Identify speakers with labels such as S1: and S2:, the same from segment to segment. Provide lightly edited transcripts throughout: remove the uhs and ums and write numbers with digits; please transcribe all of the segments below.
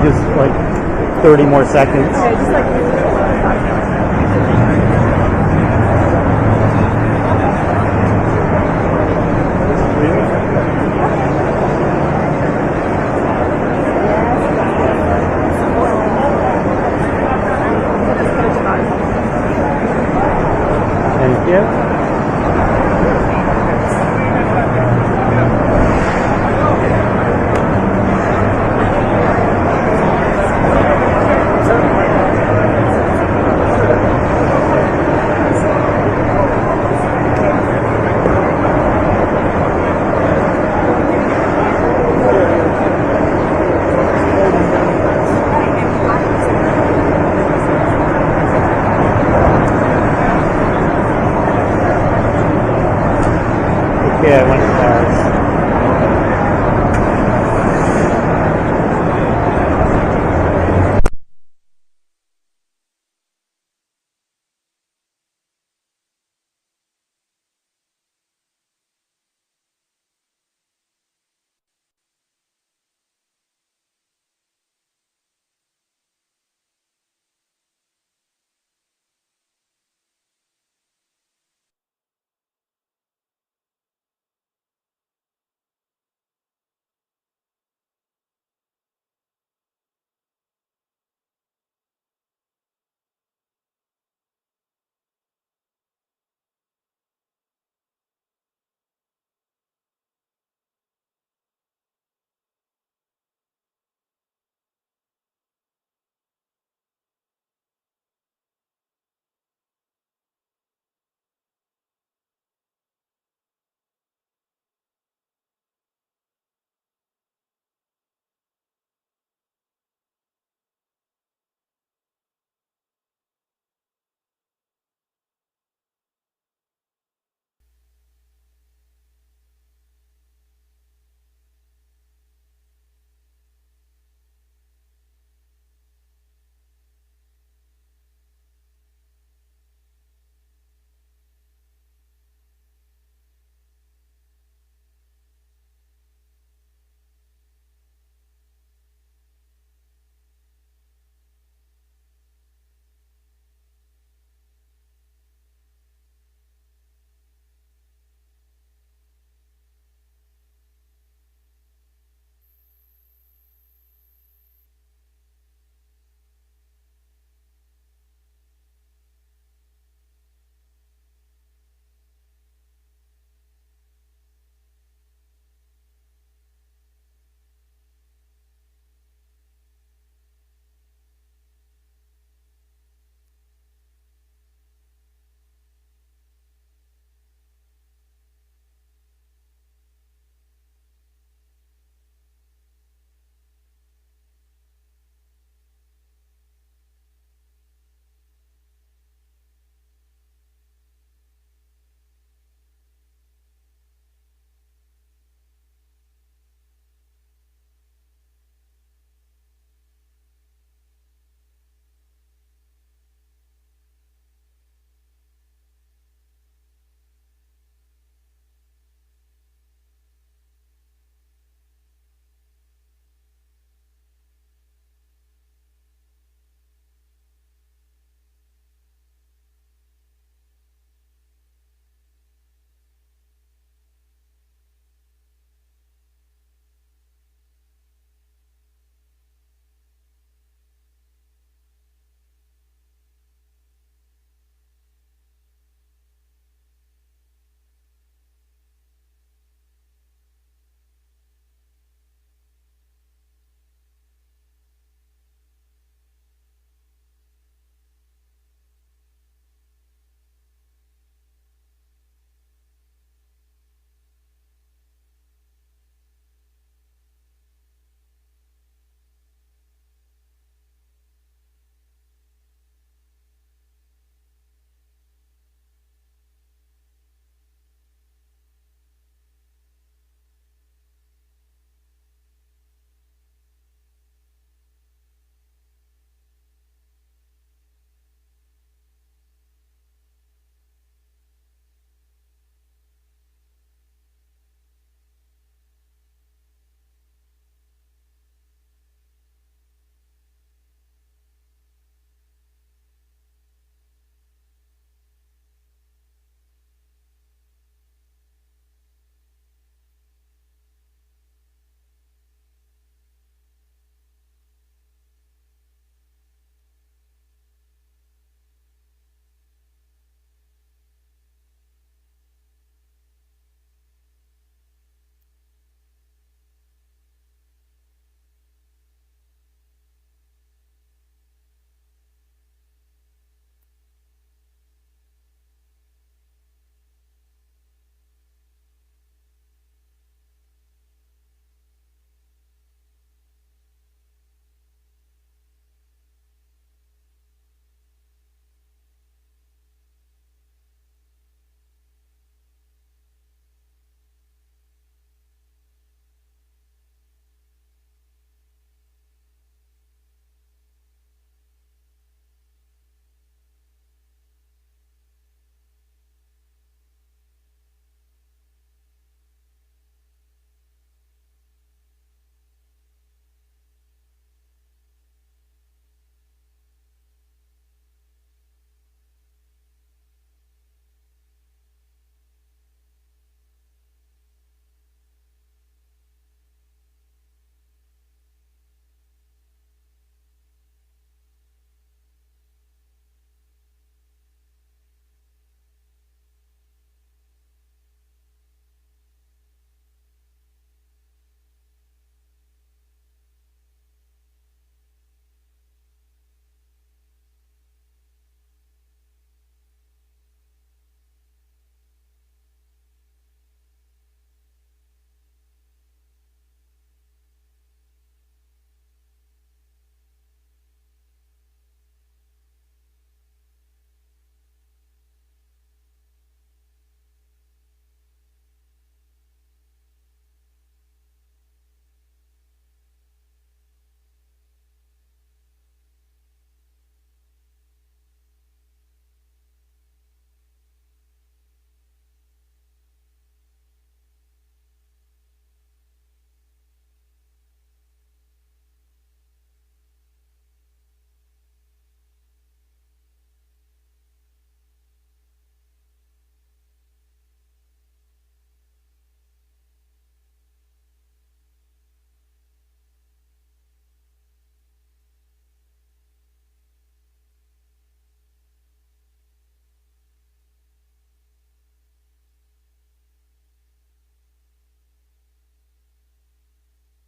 S1: Just like 30 more seconds.
S2: Yeah, just like
S1: Thank you.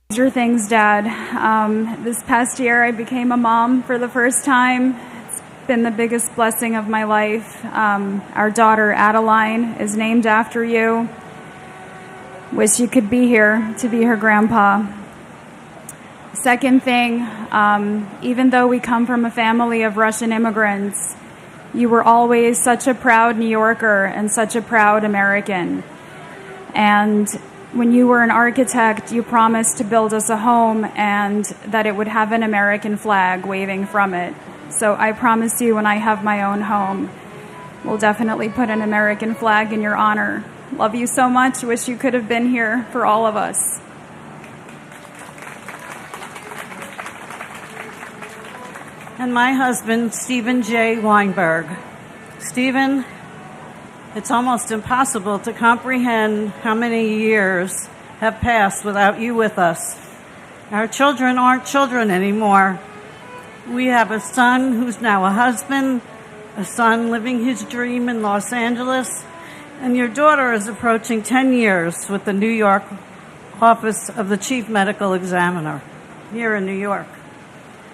S2: Major things, Dad. This past year, I became a mom for the first time. It's been the biggest blessing of my life. Our daughter, Adeline, is named after you. Wish you could be here to be her grandpa. Second thing, even though we come from a family of Russian immigrants, you were always such a proud New Yorker and such a proud American. And when you were an architect, you promised to build us a home and that it would have an American flag waving from it. So I promise you, when I have my own home, we'll definitely put an American flag in your honor. Love you so much. Wish you could have been here for all of us.
S3: And my husband, Stephen J. Weinberg. Stephen, it's almost impossible to comprehend how many years have passed without you with us. Our children aren't children anymore. We have a son who's now a husband, a son living his dream in Los Angeles, and your daughter is approaching 10 years with the New York Office of the Chief Medical Examiner here in New York.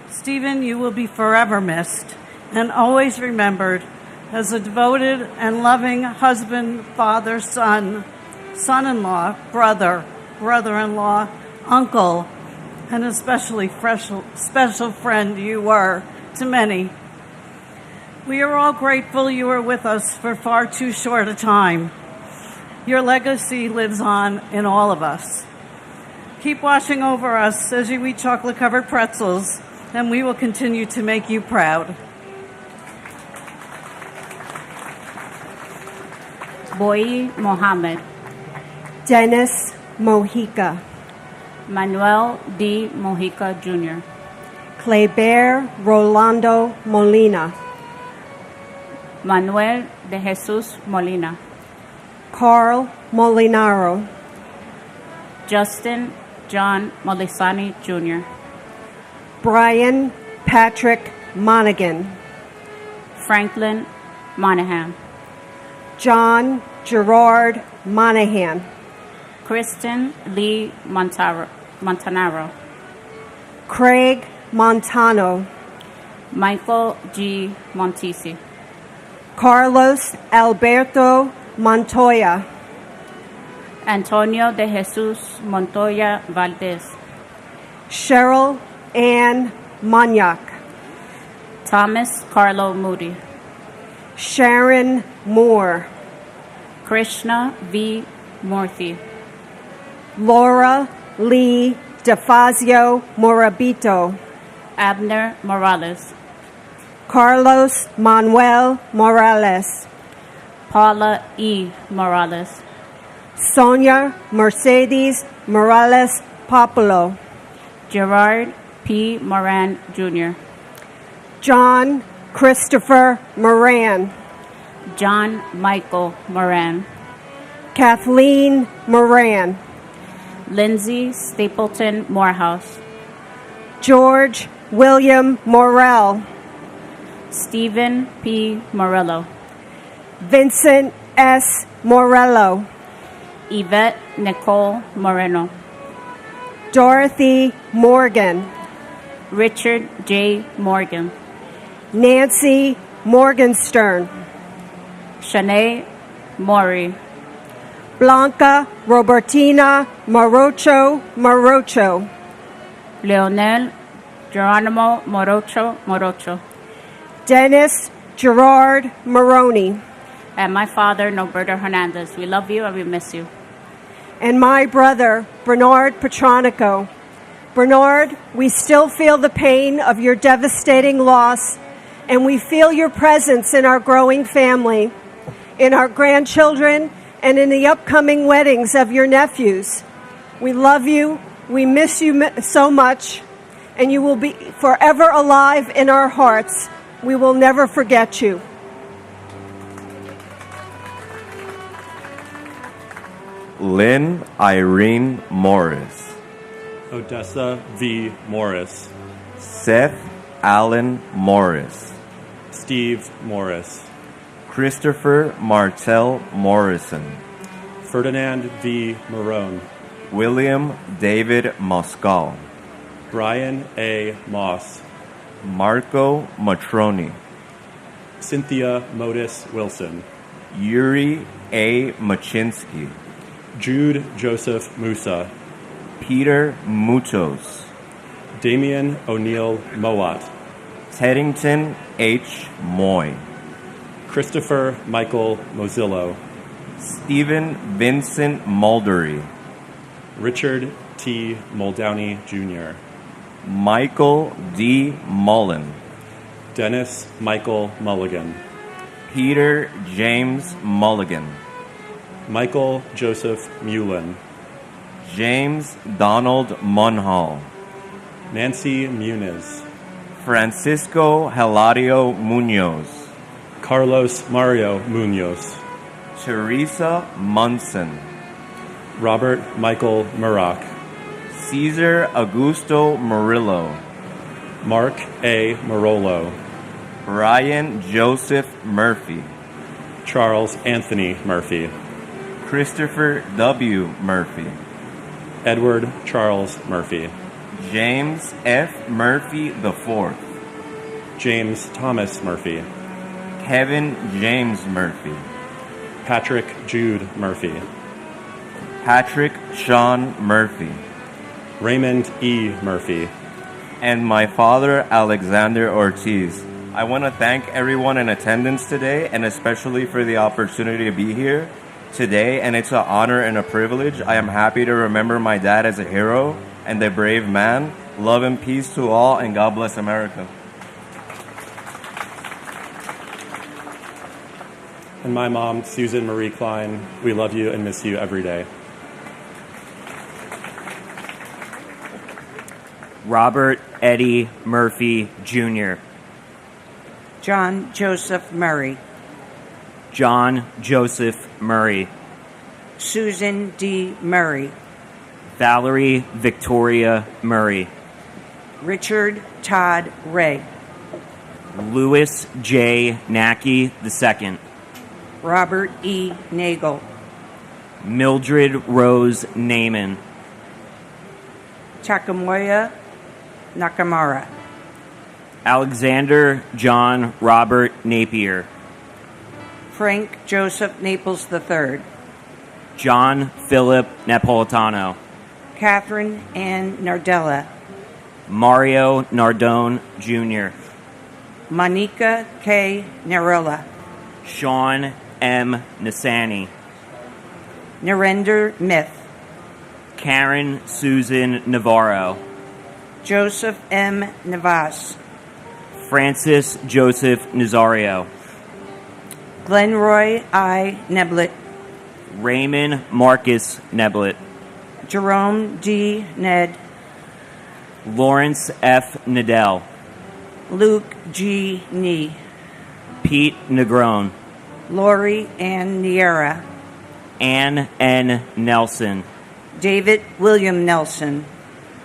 S3: Stephen, you will be forever missed and always remembered as a devoted and loving husband, father, son, son-in-law, brother, brother-in-law, uncle, and especially special friend you were to many. We are all grateful you were with us for far too short a time. Your legacy lives on in all of us. Keep watching over us as you eat chocolate-covered pretzels, and we will continue to make you proud.
S4: Boy Mohammed,
S5: Dennis Mojica,
S4: Manuel D. Mojica Jr.,
S5: Kleber Rolando Molina,
S4: Manuel de Jesus Molina,
S5: Carl Molinaro,
S4: Justin John Molisani Jr.,
S5: Brian Patrick Monaghan,
S4: Franklin Monahan,
S5: John Gerard Monahan,
S4: Kristen Lee Montanaro,
S5: Craig Montano,
S4: Michael G. Montesi,
S5: Carlos Alberto Montoya,
S4: Antonio de Jesus Montoya Valdez,
S5: Cheryl Ann Monyak,
S4: Thomas Carlo Moody,
S5: Sharon Moore,
S4: Krishna V. Murthy,
S5: Laura Lee DeFazio Morabito,
S4: Abner Morales,
S5: Carlos Manuel Morales,
S4: Paula E. Morales,
S5: Sonia Mercedes Morales Populo,
S4: Gerard P. Moran Jr.,
S5: John Christopher Moran,
S4: John Michael Moran,
S5: Kathleen Moran,
S4: Lindsay Stapleton Morehouse,
S5: George William Morell,
S4: Stephen P. Morello,
S5: Vincent S. Morello,
S4: Yvette Nicole Moreno,
S5: Dorothy Morgan,
S4: Richard J. Morgan,
S5: Nancy Morgenstern,
S4: Shanae Maury,
S5: Blanca Robertina Morocho,
S4: Leonel Geronimo Morocho,
S5: Dennis Gerard Maroney,
S4: and my father, Norberto Hernandez. We love you and we miss you.
S5: and my brother, Bernard Petronico. Bernard, we still feel the pain of your devastating loss, and we feel your presence in our growing family, in our grandchildren, and in the upcoming weddings of your nephews. We love you, we miss you so much, and you will be forever alive in our hearts. We will never forget you.
S6: Lynn Irene Morris,
S1: Odessa V. Morris,
S6: Seth Allen Morris,
S1: Steve Morris,
S6: Christopher Martell Morrison,
S1: Ferdinand V. Marone,
S6: William David Moscal,
S1: Brian A. Moss,
S6: Marco Matroni,
S1: Cynthia Modis Wilson,
S6: Yuri A. Machinsky,
S1: Jude Joseph Musa,
S6: Peter Mutos,
S1: Damian O'Neill Mowat,
S6: Teddington H. Moy,
S1: Christopher Michael Mozillo,
S6: Stephen Vincent Muldery,
S1: Richard T. Muldowney Jr.,
S6: Michael D. Mullen,
S1: Dennis Michael Mulligan,
S6: Peter James Mulligan,
S1: Michael Joseph Mullen,
S6: James Donald Munhall,
S1: Nancy Muniz,
S6: Francisco Hilario Munoz,
S1: Carlos Mario Munoz,
S6: Teresa Munson,
S1: Robert Michael Murak,
S6: Cesar Augusto Murillo,
S1: Mark A. Marolo,
S6: Brian Joseph Murphy,
S1: Charles Anthony Murphy,
S6: Christopher W. Murphy,
S1: Edward Charles Murphy,
S6: James F. Murphy IV,
S1: James Thomas Murphy,
S6: Kevin James Murphy,
S1: Patrick Jude Murphy,
S6: Patrick Sean Murphy,
S1: Raymond E. Murphy,
S6: and my father, Alexander Ortiz. I want to thank everyone in attendance today, and especially for the opportunity to be here today, and it's an honor and a privilege. I am happy to remember my dad as a hero and a brave man. Love and peace to all, and God bless America.
S1: and my mom, Susan Marie Klein. We love you and miss you every day.
S7: Robert Eddie Murphy Jr.,
S8: John Joseph Murray,
S7: John Joseph Murray,
S8: Susan D. Murray,
S7: Valerie Victoria Murray,
S8: Richard Todd Ray,
S7: Louis J. Nackey II,
S8: Robert E. Nagel,
S7: Mildred Rose Naaman,
S8: Takamoya Nakamura,
S7: Alexander John Robert Napier,
S8: Frank Joseph Naples III,
S7: John Philip Napolitano,
S8: Catherine Ann Nardella,
S7: Mario Nardone Jr.,
S8: Monica K. Narella,
S7: Sean M. Nasani,
S8: Narendra Mith,
S7: Karen Susan Navarro,
S8: Joseph M. Navas,
S7: Francis Joseph Nazario,
S8: Glenroy I. Neblett,
S7: Raymond Marcus Neblett,
S8: Jerome D. Ned,
S7: Lawrence F. Nadell,
S8: Luke G. Nee,
S7: Pete Negron,
S8: Lori Ann Niera,
S7: Ann N. Nelson,
S8: David William Nelson,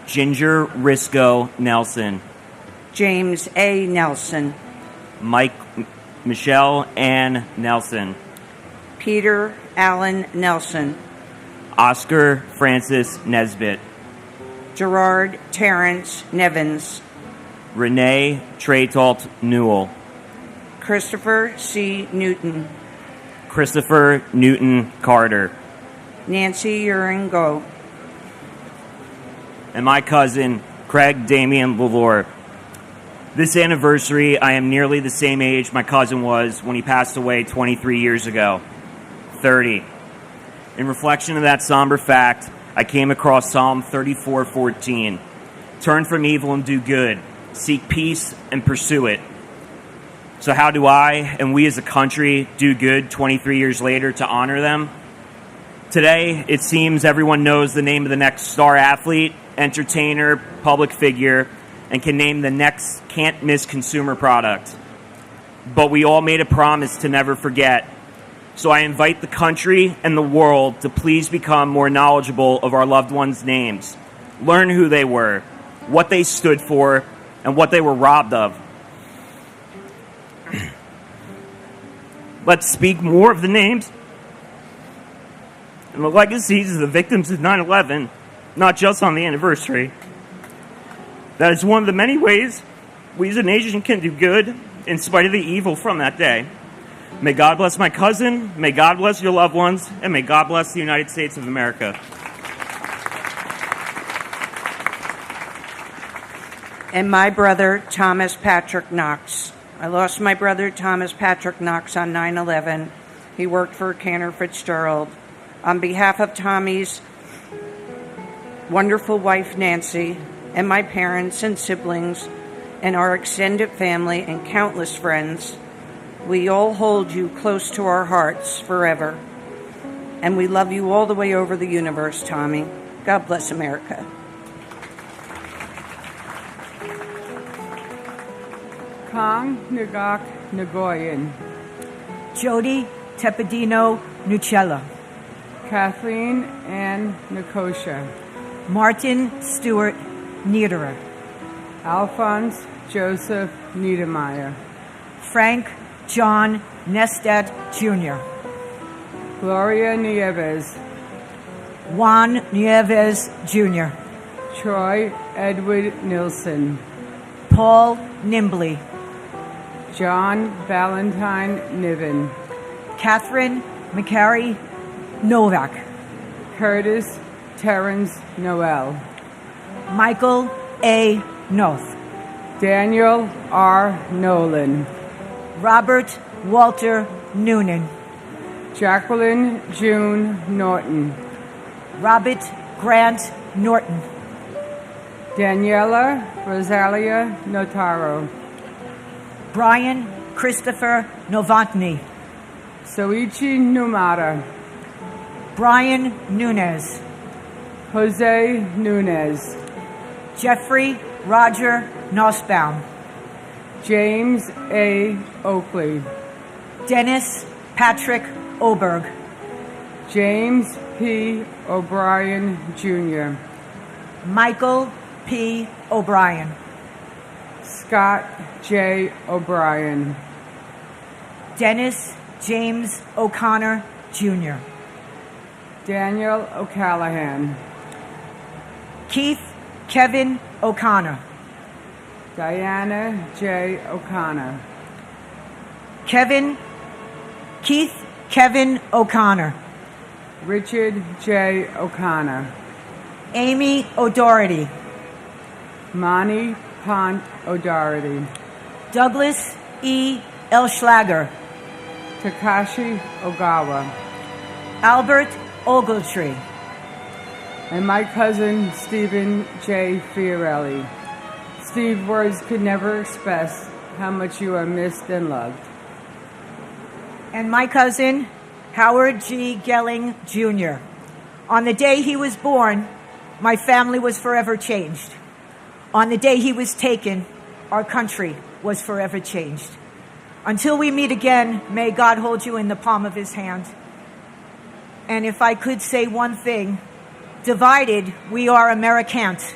S7: Ginger Risco Nelson,
S8: James A. Nelson,
S7: Michelle Ann Nelson,
S8: Peter Allen Nelson,
S7: Oscar Francis Nesbitt,
S8: Gerard Terrence Nevins,
S7: Renee Traytalt Newell,
S8: Christopher C. Newton,
S7: Christopher Newton Carter,
S8: Nancy Uringo,
S7: and my cousin Craig Damian Lalore. This anniversary, I am nearly the same age my cousin was when he passed away 23 years ago, 30. In reflection of that somber fact, I came across Psalm 34:14. Turn from evil and do good. Seek peace and pursue it. So how do I and we as a country do good 23 years later to honor them? Today, it seems everyone knows the name of the next star athlete, entertainer, public figure, and can name the next can't-miss consumer product. But we all made a promise to never forget. So I invite the country and the world to please become more knowledgeable of our loved ones' names. Learn who they were, what they stood for, and what they were robbed of. Let's speak more of the names and the legacies of the victims of 9/11, not just on the anniversary. That is one of the many ways we as a nation can do good in spite of the evil from that day. May God bless my cousin, may God bless your loved ones, and may God bless the United States of America.
S8: And my brother, Thomas Patrick Knox. I lost my brother, Thomas Patrick Knox, on 9/11. He worked for Cantor Fitzgerald. On behalf of Tommy's wonderful wife, Nancy, and my parents and siblings, and our extended family and countless friends, we all hold you close to our hearts forever. And we love you all the way over the universe, Tommy. God bless America.
S9: Kong Nagak Nagoyan,
S10: Jody Tepedino Nucella,
S9: Kathleen Ann Nikosha,
S10: Martin Stewart Niederer,
S9: Alphonse Joseph Niedermeyer,
S10: Frank John Nestat Jr.,
S9: Gloria Nieves,
S10: Juan Nieves Jr.,
S9: Troy Edward Nilsson,
S10: Paul Nimbley,
S9: John Valentine Niven,
S10: Catherine McCary Novak,
S9: Curtis Terrence Noel,
S10: Michael A. Noth,
S9: Daniel R. Nolan,
S10: Robert Walter Noonan,
S9: Jacqueline June Norton,
S10: Robert Grant Norton,
S9: Daniela Rosalia Notaro,
S10: Brian Christopher Novotny,
S9: Soichi Numata,
S10: Brian Nunez,
S9: Jose Nunez,
S10: Jeffrey Roger Nussbaum,
S9: James A. Oakley,
S10: Dennis Patrick Oberg,
S9: James P. O'Brien Jr.,
S10: Michael P. O'Brien,
S9: Scott J. O'Brien,
S10: Dennis James O'Connor Jr.,
S9: Daniel O'Callahan,
S10: Keith Kevin O'Connor,
S9: Diana J. O'Connor,
S10: Keith Kevin O'Connor,
S9: Richard J. O'Connor,
S10: Amy O'Doherty,
S9: Mani Pont O'Doherty,
S10: Douglas E. Elschlager,
S9: Takashi Ogawa,
S10: Albert Ogletree,
S9: and my cousin Stephen J. Fiorelli. Steve, words could never express how much you are missed and loved.
S10: and my cousin Howard G. Gelling Jr. On the day he was born, my family was forever changed. On the day he was taken, our country was forever changed. Until we meet again, may God hold you in the palm of his hand. And if I could say one thing, divided, we are Americant.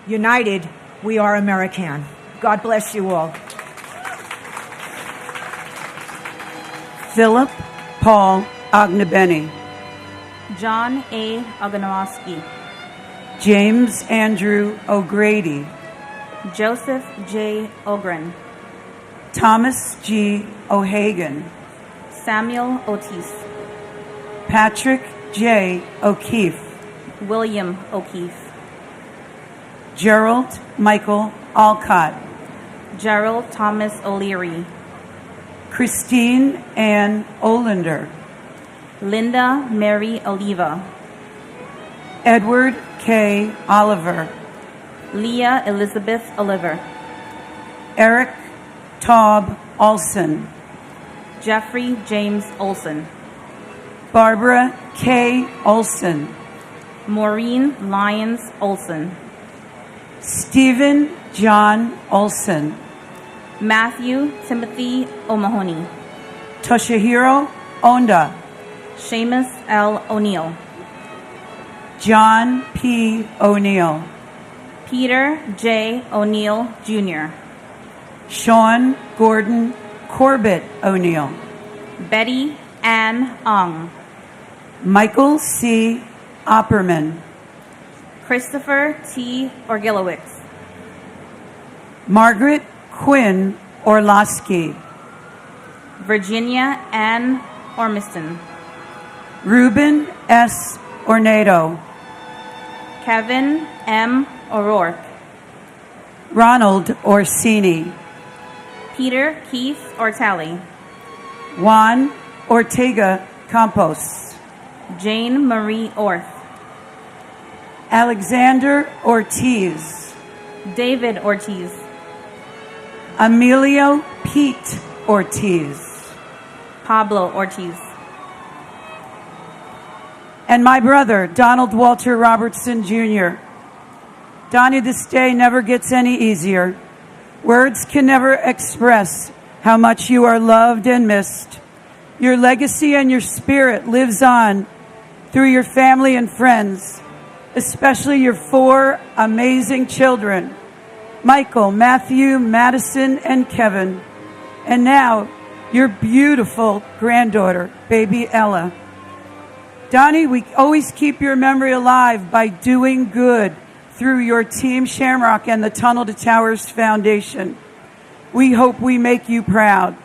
S10: United, we are American. God bless you all.
S11: Philip Paul Ognebeni,
S4: John A. Oganowski,
S11: James Andrew O'Grady,
S4: Joseph J. Ogren,
S11: Thomas G. O'Hagan,
S4: Samuel Otis,
S11: Patrick J. O'Keefe,
S4: William O'Keefe,
S11: Gerald Michael Alcott,
S4: Gerald Thomas O'Leary,
S11: Christine Ann Olander,
S4: Linda Mary Oliva,
S11: Edward K. Oliver,
S4: Leah Elizabeth Oliver,
S11: Eric Taub Olson,
S4: Jeffrey James Olson,
S11: Barbara K. Olson,
S4: Maureen Lyons Olson,
S11: Stephen John Olson,
S4: Matthew Timothy O'Mahony,
S11: Toshihiro Onda,
S4: Seamus L. O'Neill,
S11: John P. O'Neill,
S4: Peter J. O'Neill Jr.,
S11: Sean Gordon Corbett O'Neill,
S4: Betty Ann Ong,
S11: Michael C. Opperman,
S4: Christopher T. Orgilowicz,
S11: Margaret Quinn Orlowski,
S4: Virginia Ann Ormiston,
S11: Ruben S. Ornado,
S4: Kevin M. O'Rourke,
S11: Ronald Orsini,
S4: Peter Keith Ortali,
S11: Juan Ortega Campos,
S4: Jane Marie Orth,
S11: Alexander Ortiz,
S4: David Ortiz,
S11: Emilio Pete Ortiz,
S4: Pablo Ortiz,
S11: and my brother, Donald Walter Robertson, Jr. Donnie, this day never gets any easier. Words can never express how much you are loved and missed. Your legacy and your spirit lives on through your family and friends, especially your 4 amazing children, Michael, Matthew, Madison, and Kevin. And now, your beautiful granddaughter, baby Ella. Donnie, we always keep your memory alive by doing good through your Team Shamrock and the Tunnel to Towers Foundation. We hope we make you proud.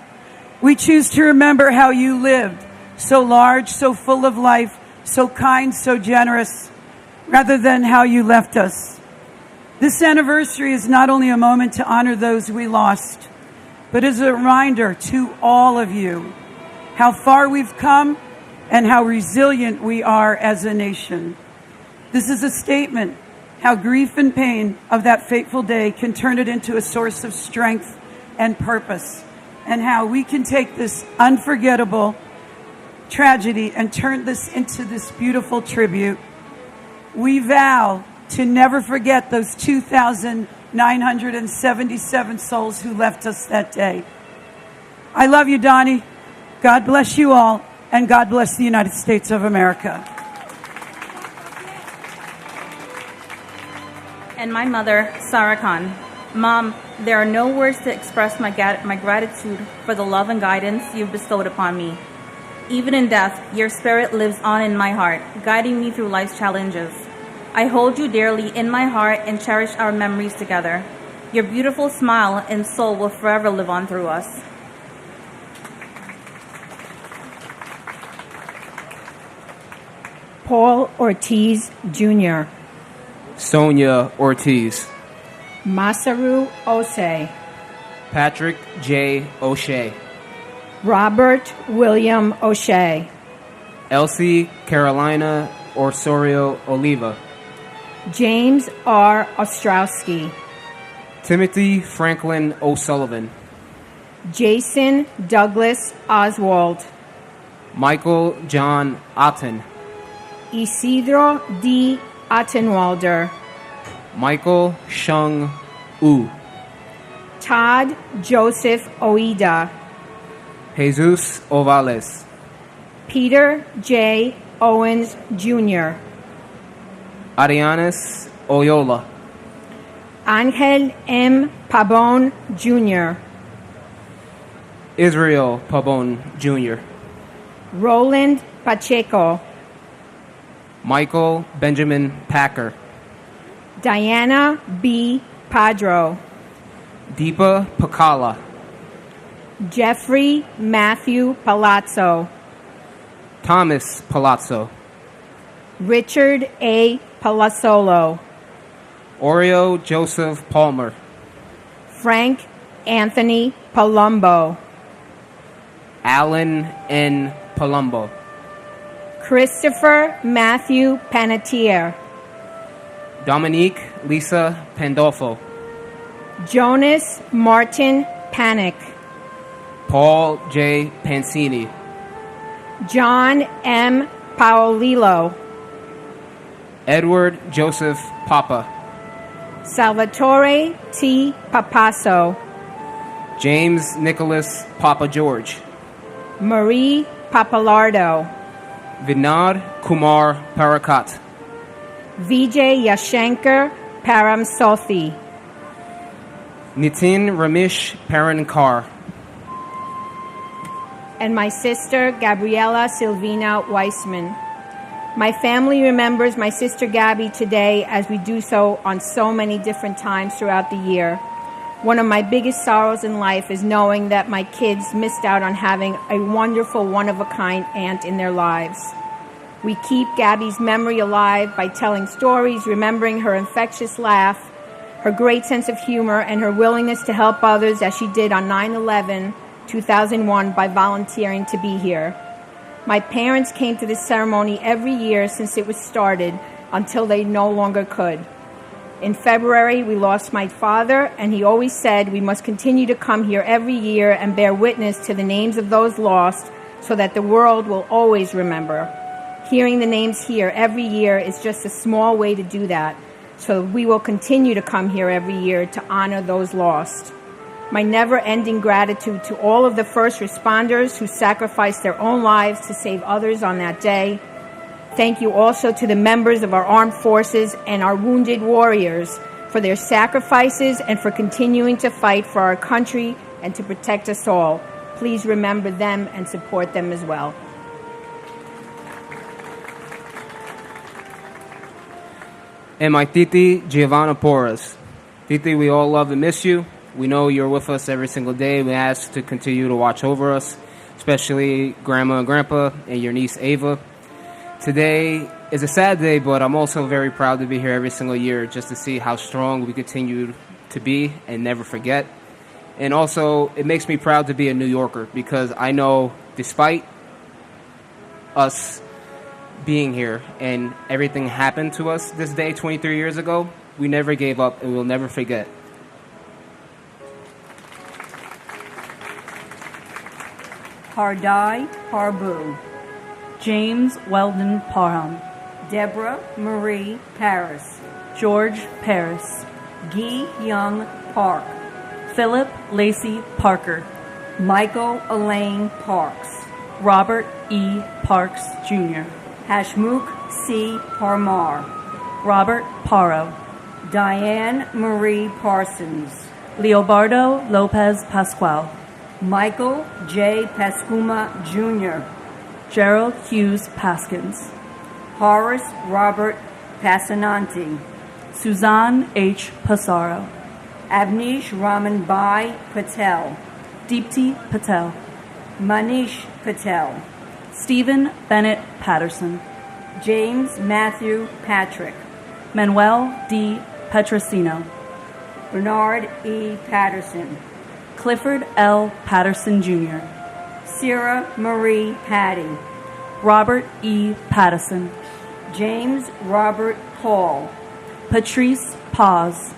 S11: We choose to remember how you lived, so large, so full of life, so kind, so generous, rather than how you left us. This anniversary is not only a moment to honor those we lost, but is a reminder to all of you how far we've come and how resilient we are as a nation. This is a statement how grief and pain of that fateful day can turn it into a source of strength and purpose, and how we can take this unforgettable tragedy and turn this into this beautiful tribute. We vow to never forget those 2,977 souls who left us that day. I love you, Donnie. God bless you all, and God bless the United States of America.
S4: and my mother, Sarah Khan. Mom, there are no words to express my gratitude for the love and guidance you've bestowed upon me. Even in death, your spirit lives on in my heart, guiding me through life's challenges. I hold you dearly in my heart and cherish our memories together. Your beautiful smile and soul will forever live on through us.
S12: Paul Ortiz Jr.,
S13: Sonia Ortiz,
S12: Masaru Ose,
S13: Patrick J. O'Shea,
S12: Robert William O'Shea,
S13: Elsie Carolina Osorio Oliva,
S12: James R. Ostrowski,
S13: Timothy Franklin O'Sullivan,
S12: Jason Douglas Oswald,
S13: Michael John Otten,
S12: Isidro D. Ottenwalder,
S13: Michael Shung U,
S12: Todd Joseph Oida,
S13: Jesus Ovales,
S12: Peter J. Owens Jr.,
S13: Arianes Oyola,
S12: Angel M. Pabon Jr.,
S13: Israel Pabon Jr.,
S12: Roland Pacheco,
S13: Michael Benjamin Packer,
S12: Diana B. Padro,
S13: Deepa Pakala,
S12: Jeffrey Matthew Palazzo,
S13: Thomas Palazzo,
S12: Richard A. Palazzolo,
S13: Oreo Joseph Palmer,
S12: Frank Anthony Palumbo,
S13: Alan N. Palumbo,
S12: Christopher Matthew Panettiere,
S13: Dominique Lisa Pandolfo,
S12: Jonas Martin Panic,
S13: Paul J. Pansini,
S12: John M. Paolillo,
S13: Edward Joseph Papa,
S12: Salvatore T. Papasso,
S13: James Nicholas Papa George,
S12: Marie Papalardo,
S13: Vinod Kumar Parakat,
S12: Vijay Yashankar Paramsothi,
S13: Nitin Ramesh Parankar,
S12: and my sister Gabriela Silvina Weissman. My family remembers my sister Gabby today as we do so on so many different times throughout the year. One of my biggest sorrows in life is knowing that my kids missed out on having a wonderful, one-of-a-kind aunt in their lives. We keep Gabby's memory alive by telling stories, remembering her infectious laugh, her great sense of humor, and her willingness to help others as she did on 9/11/2001 by volunteering to be here. My parents came to this ceremony every year since it was started until they no longer could. In February, we lost my father, and he always said we must continue to come here every year and bear witness to the names of those lost so that the world will always remember. Hearing the names here every year is just a small way to do that, so we will continue to come here every year to honor those lost. My never-ending gratitude to all of the first responders who sacrificed their own lives to save others on that day. Thank you also to the members of our armed forces and our wounded warriors for their sacrifices and for continuing to fight for our country and to protect us all. Please remember them and support them as well.
S13: And my Titi, Giovanna Porras. Titi, we all love and miss you. We know you're with us every single day. We ask to continue to watch over us, especially Grandma and Grandpa and your niece Ava. Today is a sad day, but I'm also very proud to be here every single year just to see how strong we continue to be and never forget. And also, it makes me proud to be a New Yorker because I know despite us being here and everything happened to us this day 23 years ago, we never gave up and we'll never forget.
S14: Hardai Harbu, James Weldon Parham, Deborah Marie Paris, George Paris, Guy Young Park, Philip Lacey Parker, Michael Elaine Parks, Robert E. Parks Jr., Hashmukh C. Parmar, Robert Paro, Diane Marie Parsons, Leobardo Lopez Pascual, Michael J. Pascuma Jr., Gerald Hughes Paskins, Horace Robert Passananti, Suzanne H. Passaro, Avnish Raman Bai Patel, Deepti Patel, Manish Patel, Stephen Bennett Patterson, James Matthew Patrick, Manuel D. Petrosino, Bernard E. Patterson, Clifford L. Patterson Jr., Sarah Marie Patty, Robert E. Pattison, James Robert Paul, Patrice Paz,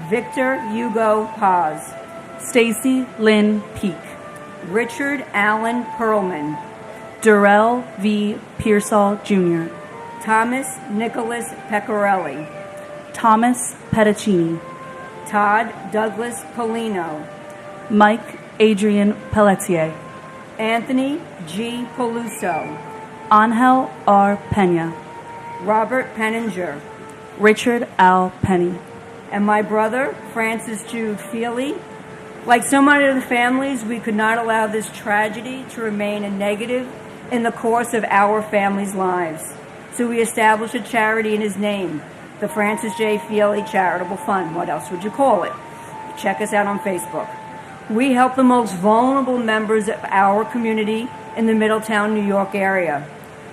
S14: Victor Hugo Paz, Stacy Lynn Peak, Richard Allen Perlman, Durrell V. Pearsall Jr., Thomas Nicholas Pecorelli, Thomas Petticini, Todd Douglas Polino, Mike Adrian Pelletier, Anthony G. Peluso, Angel R. Pena, Robert Penninger, Richard Al Penny, and my brother, Francis Jude Feely. Like so many of the families, we could not allow this tragedy to remain a negative in the course of our family's lives. So we established a charity in his name, the Francis J. Feely Charitable Fund. What else would you call it? Check us out on Facebook. We help the most vulnerable members of our community in the Middletown, New York area.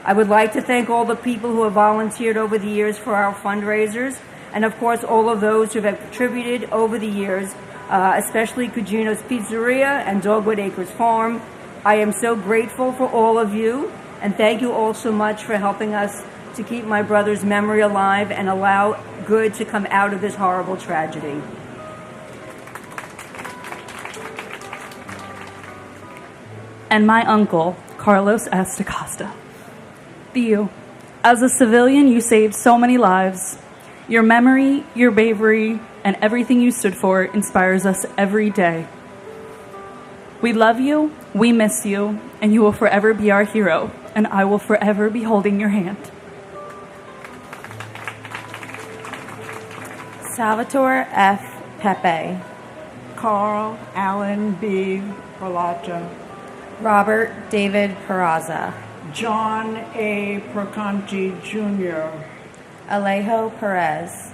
S14: I would like to thank all the people who have volunteered over the years for our fundraisers, and of course all of those who have contributed over the years, especially Cugino's Pizzeria and Dogwood Acres Farm. I am so grateful for all of you, and thank you all so much for helping us to keep my brother's memory alive and allow good to come out of this horrible tragedy. And my uncle, Carlos S. DaCosta. Theo, as a civilian, you saved so many lives. Your memory, your bravery, and everything you stood for inspires us every day. We love you, we miss you, and you will forever be our hero, and I will forever be holding your hand.
S15: Salvatore F. Pepe,
S16: Carl Allen B. Balacha,
S15: Robert David Peraza,
S16: John A. Perconti Jr.,
S15: Alejo Perez,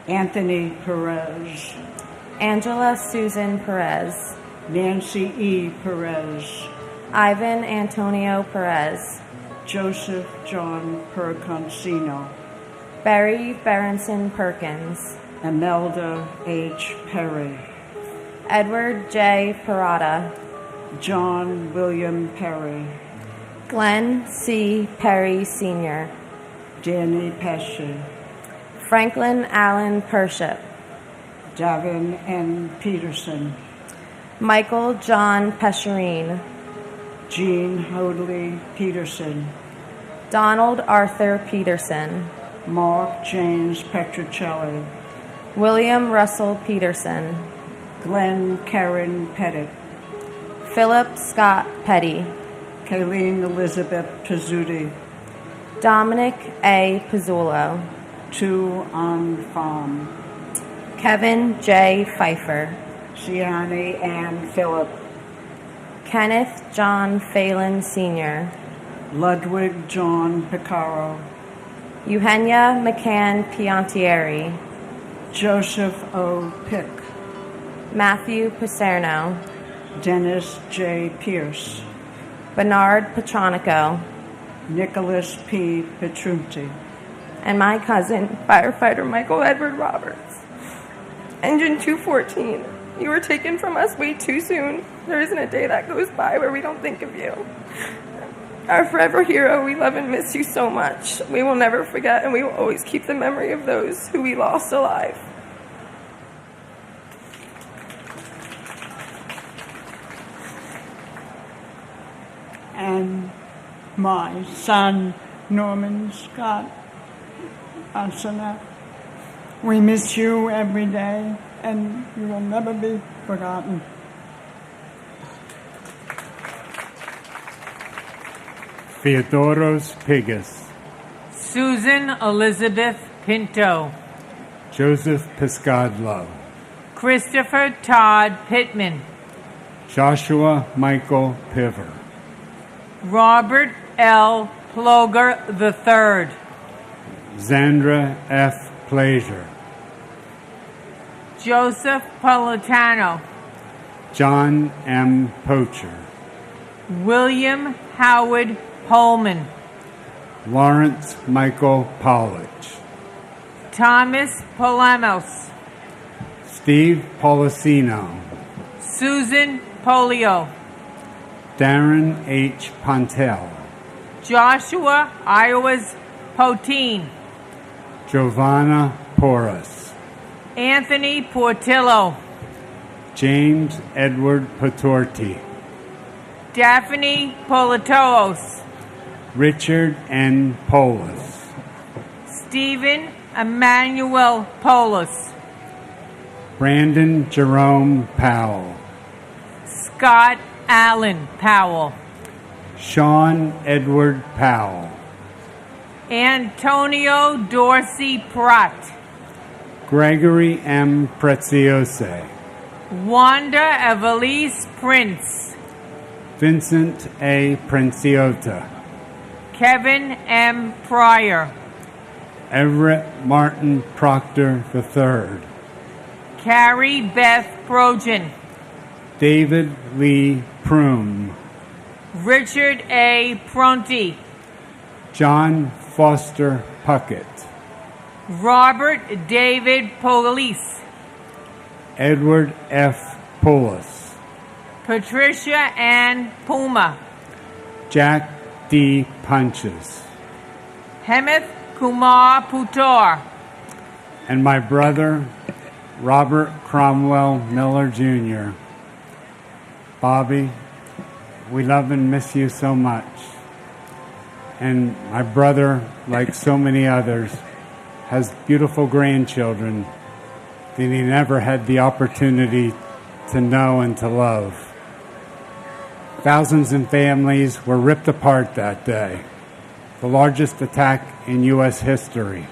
S16: Anthony Perez,
S15: Angela Susan Perez,
S16: Nancy E. Perez,
S15: Ivan Antonio Perez,
S16: Joseph John Perconcino,
S15: Barry Berenson Perkins,
S16: Imelda H. Perry,
S15: Edward J. Parada,
S16: John William Perry,
S15: Glenn C. Perry Sr.,
S16: Danny Pesci,
S15: Franklin Allen Pership,
S16: Davin N. Peterson,
S15: Michael John Pescherine,
S16: Jean Hoadley Peterson,
S15: Donald Arthur Peterson,
S16: Mark James Petrocelli,
S15: William Russell Peterson,
S16: Glenn Karen Pettit,
S15: Philip Scott Petty,
S16: Kayleen Elizabeth Pizzuti,
S15: Dominic A. Pizzolo,
S16: Tu An Pham,
S15: Kevin J. Pfeiffer,
S16: Siani Ann Phillip,
S15: Kenneth John Phelan Sr.,
S16: Ludwig John Picaro,
S15: Eugenia McCann Piantieri,
S16: Joseph O. Pick,
S15: Matthew Paserno,
S16: Dennis J. Pierce,
S15: Bernard Petronico,
S16: Nicholas P. Petrunti,
S15: and my cousin, firefighter Michael Edward Roberts. Engine 214, you were taken from us way too soon. There isn't a day that goes by where we don't think of you. Our forever hero, we love and miss you so much. We will never forget, and we will always keep the memory of those who we lost alive.
S16: and my son, Norman Scott Arsenault. We miss you every day, and you will never be forgotten.
S17: Theodoros Pigus,
S18: Susan Elizabeth Pinto,
S17: Joseph Piscadlo,
S18: Christopher Todd Pittman,
S17: Joshua Michael Piver,
S18: Robert L. Ploger III,
S17: Zandra F. Plaisir,
S18: Joseph Politano,
S17: John M. Pocher,
S18: William Howard Holman,
S17: Lawrence Michael Pollich,
S18: Thomas Polemos,
S17: Steve Policino,
S18: Susan Polio,
S17: Darren H. Pontel,
S18: Joshua Iowas Potine,
S17: Giovanna Porras,
S18: Anthony Portillo,
S17: James Edward Patorti,
S18: Daphne Politoos,
S17: Richard N. Polis,
S18: Stephen Emmanuel Polis,
S17: Brandon Jerome Powell,
S18: Scott Allen Powell,
S17: Sean Edward Powell,
S18: Antonio Dorsey Pratt,
S17: Gregory M. Preziose,
S18: Wanda Evelise Prince,
S17: Vincent A. Princiota,
S18: Kevin M. Pryor,
S17: Everett Martin Proctor III,
S18: Carrie Beth Projan,
S17: David Lee Prume,
S18: Richard A. Pronti,
S17: John Foster Puckett,
S18: Robert David Police,
S17: Edward F. Poulos,
S18: Patricia Ann Puma,
S17: Jack D. Punches,
S18: Hemeth Kumar Putor,
S17: and my brother, Robert Cromwell Miller Jr. Bobby, we love and miss you so much. And my brother, like so many others, has beautiful grandchildren that he never had the opportunity to know and to love. Thousands of families were ripped apart that day, the largest attack in U.S. history.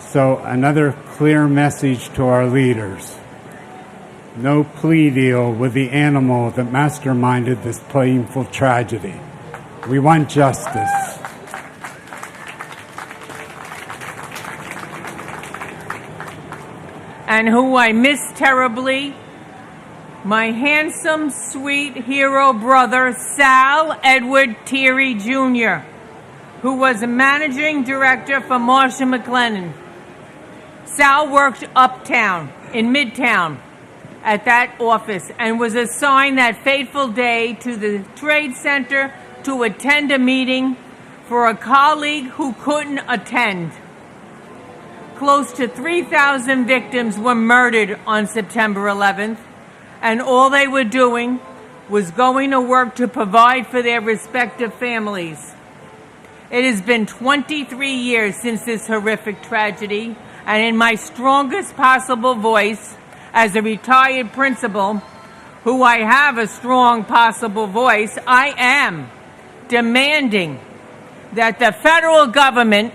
S17: So another clear message to our leaders. No plea deal with the animal that masterminded this painful tragedy. We want justice.
S18: And who I miss terribly, my handsome, sweet hero brother, Sal Edward Thierry Jr., who was a managing director for Marsh & McLennan. Sal worked uptown, in Midtown, at that office, and was assigned that fateful day to the Trade Center to attend a meeting for a colleague who couldn't attend. Close to 3,000 victims were murdered on September 11th, and all they were doing was going to work to provide for their respective families. It has been 23 years since this horrific tragedy, and in my strongest possible voice, as a retired principal, who I have a strong possible voice, I am demanding that the federal government,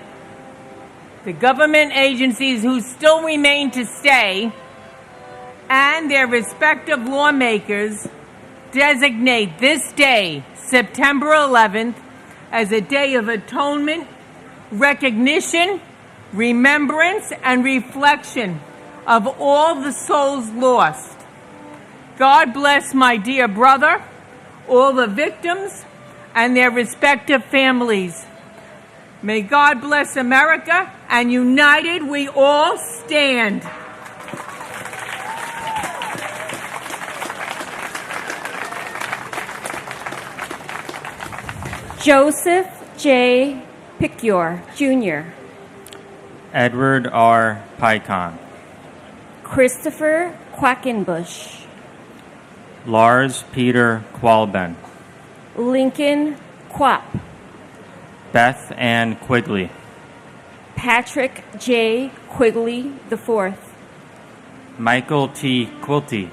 S18: the government agencies who still remain to stay, and their respective lawmakers designate this day, September 11th, as a day of atonement, recognition, remembrance, and reflection of all the souls lost. God bless my dear brother, all the victims, and their respective families. May God bless America, and united we all stand.
S19: Joseph J. Picure, Jr.,
S20: Edward R. Pycon,
S19: Christopher Quackenbush,
S20: Lars Peter Qualben,
S19: Lincoln Quapp,
S20: Beth Ann Quigley,
S19: Patrick J. Quigley IV,
S20: Michael T. Quilty,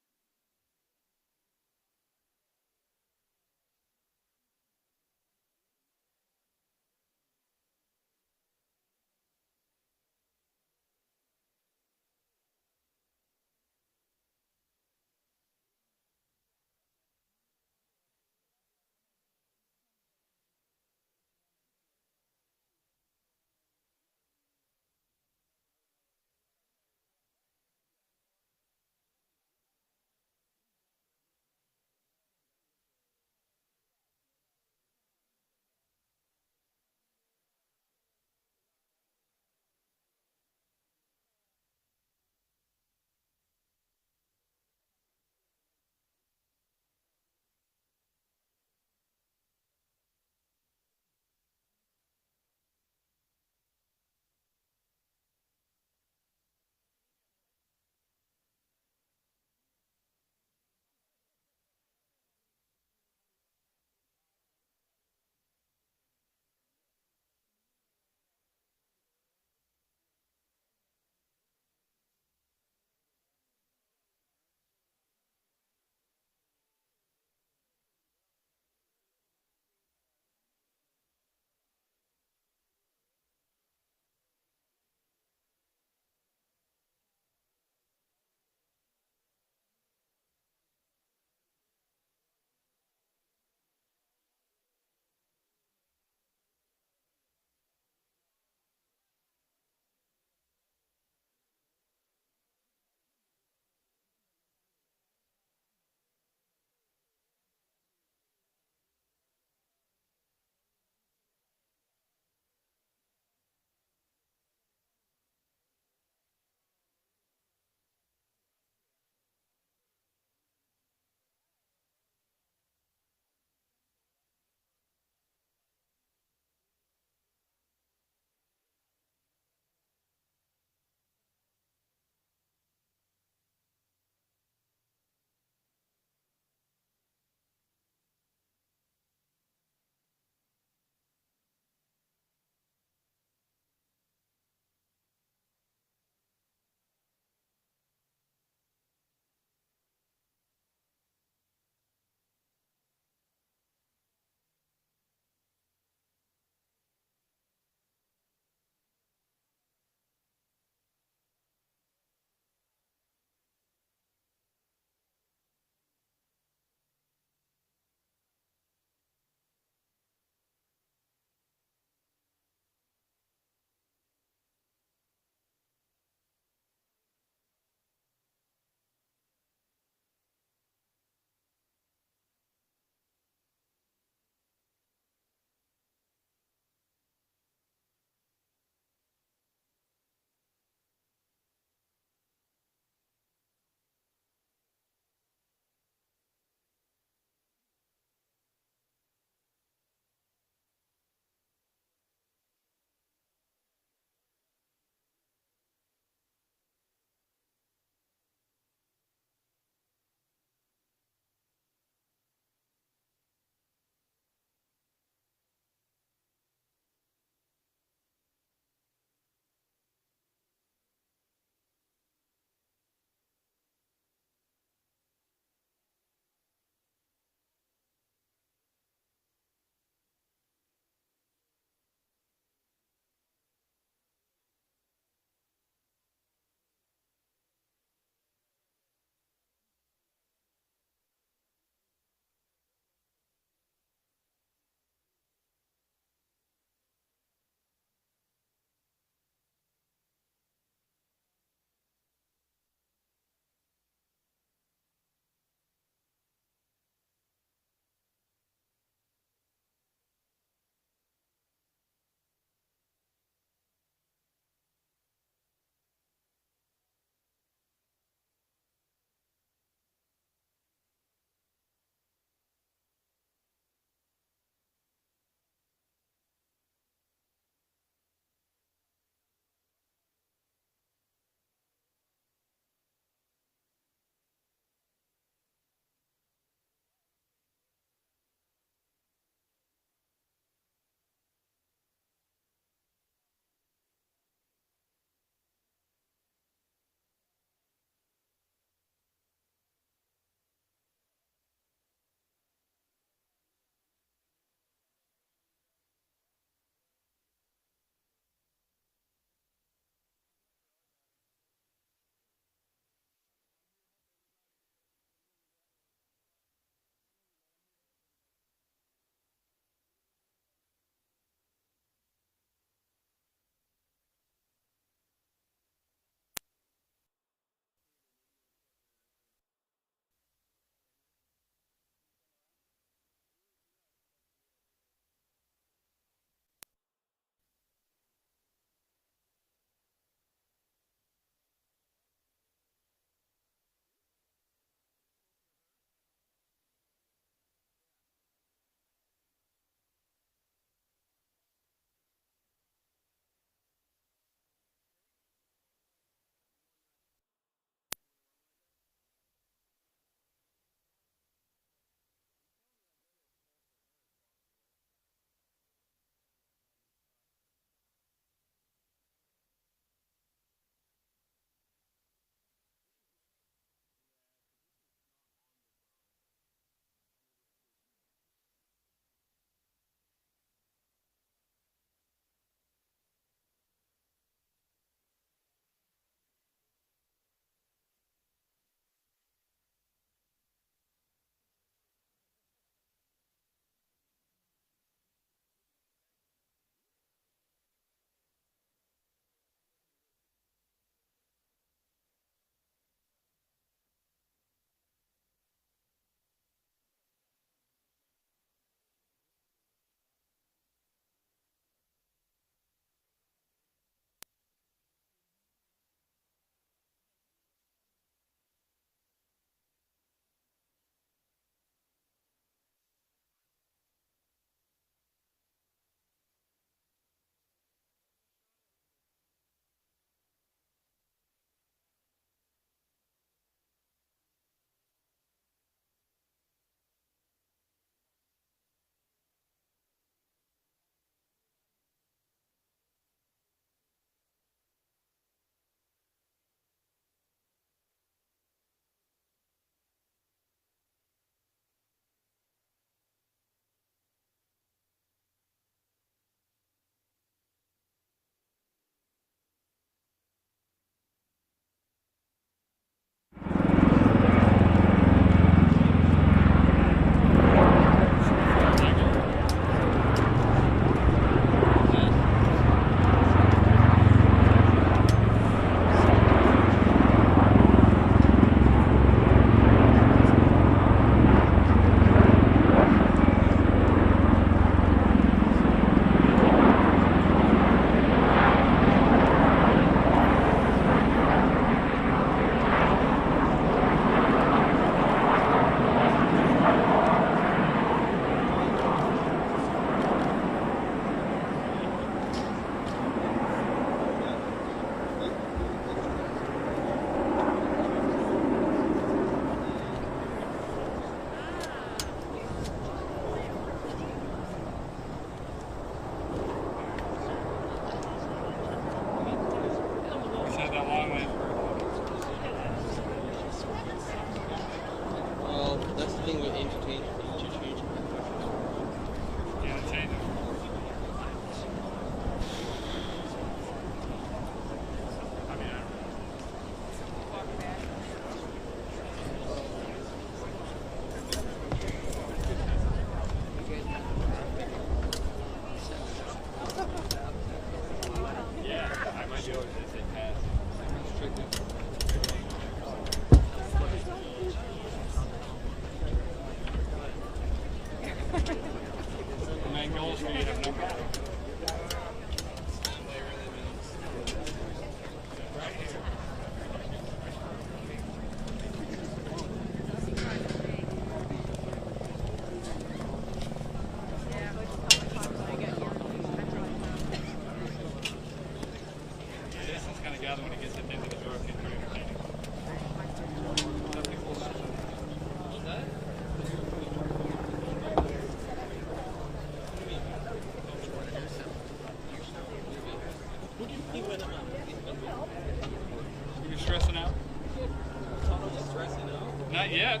S21: Not yet.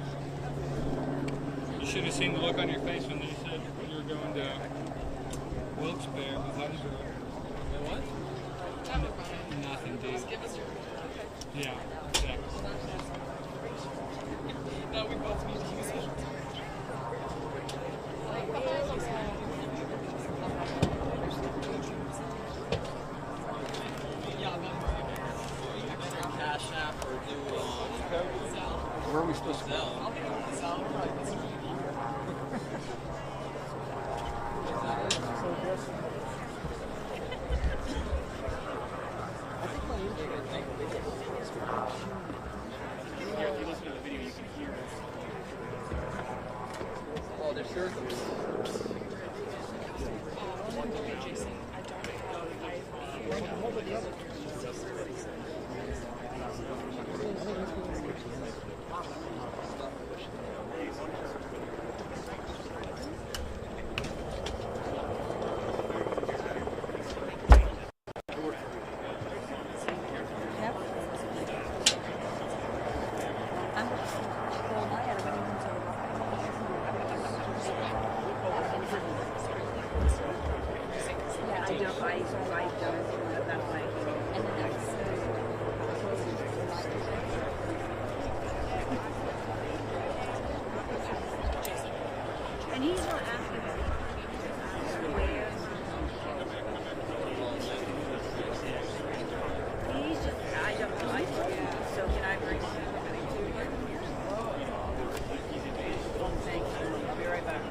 S21: You should have seen the look on your face when they said when you were going to Wilkes-Barre with Leesburg. What? Nothing, dude. Just give us your... Yeah, exactly. No, we both need to use it.
S22: Cash App or do
S21: Where are we supposed to go?
S22: If you listen to the video, you can hear it. Oh, they're sure.
S23: And he's not asking where. He's just, I don't know. So can I bring something to you? Thank you. I'll be right back.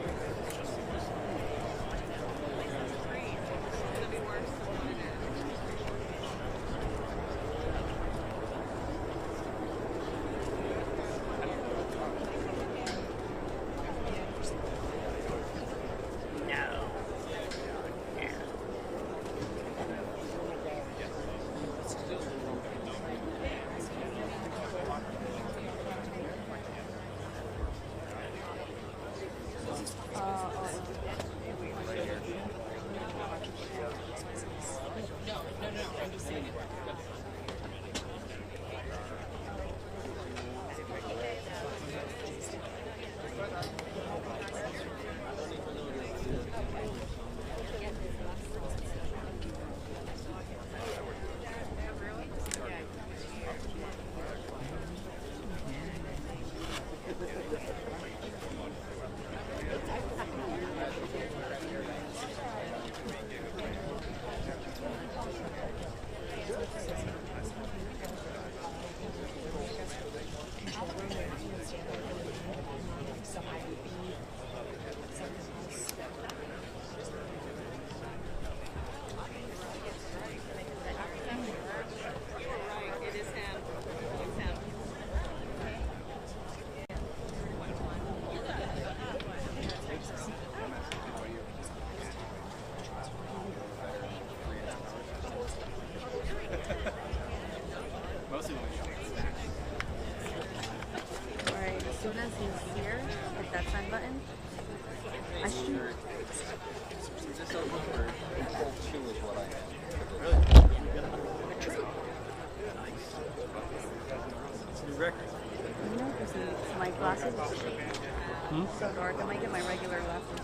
S23: Alright, as soon as he's here, hit that send button. I should.
S22: Is this over for Control 2 is what I have.
S21: Really? A tree. Nice. It's a new record.
S23: You know, because my glasses so dark. I might get my regular glasses.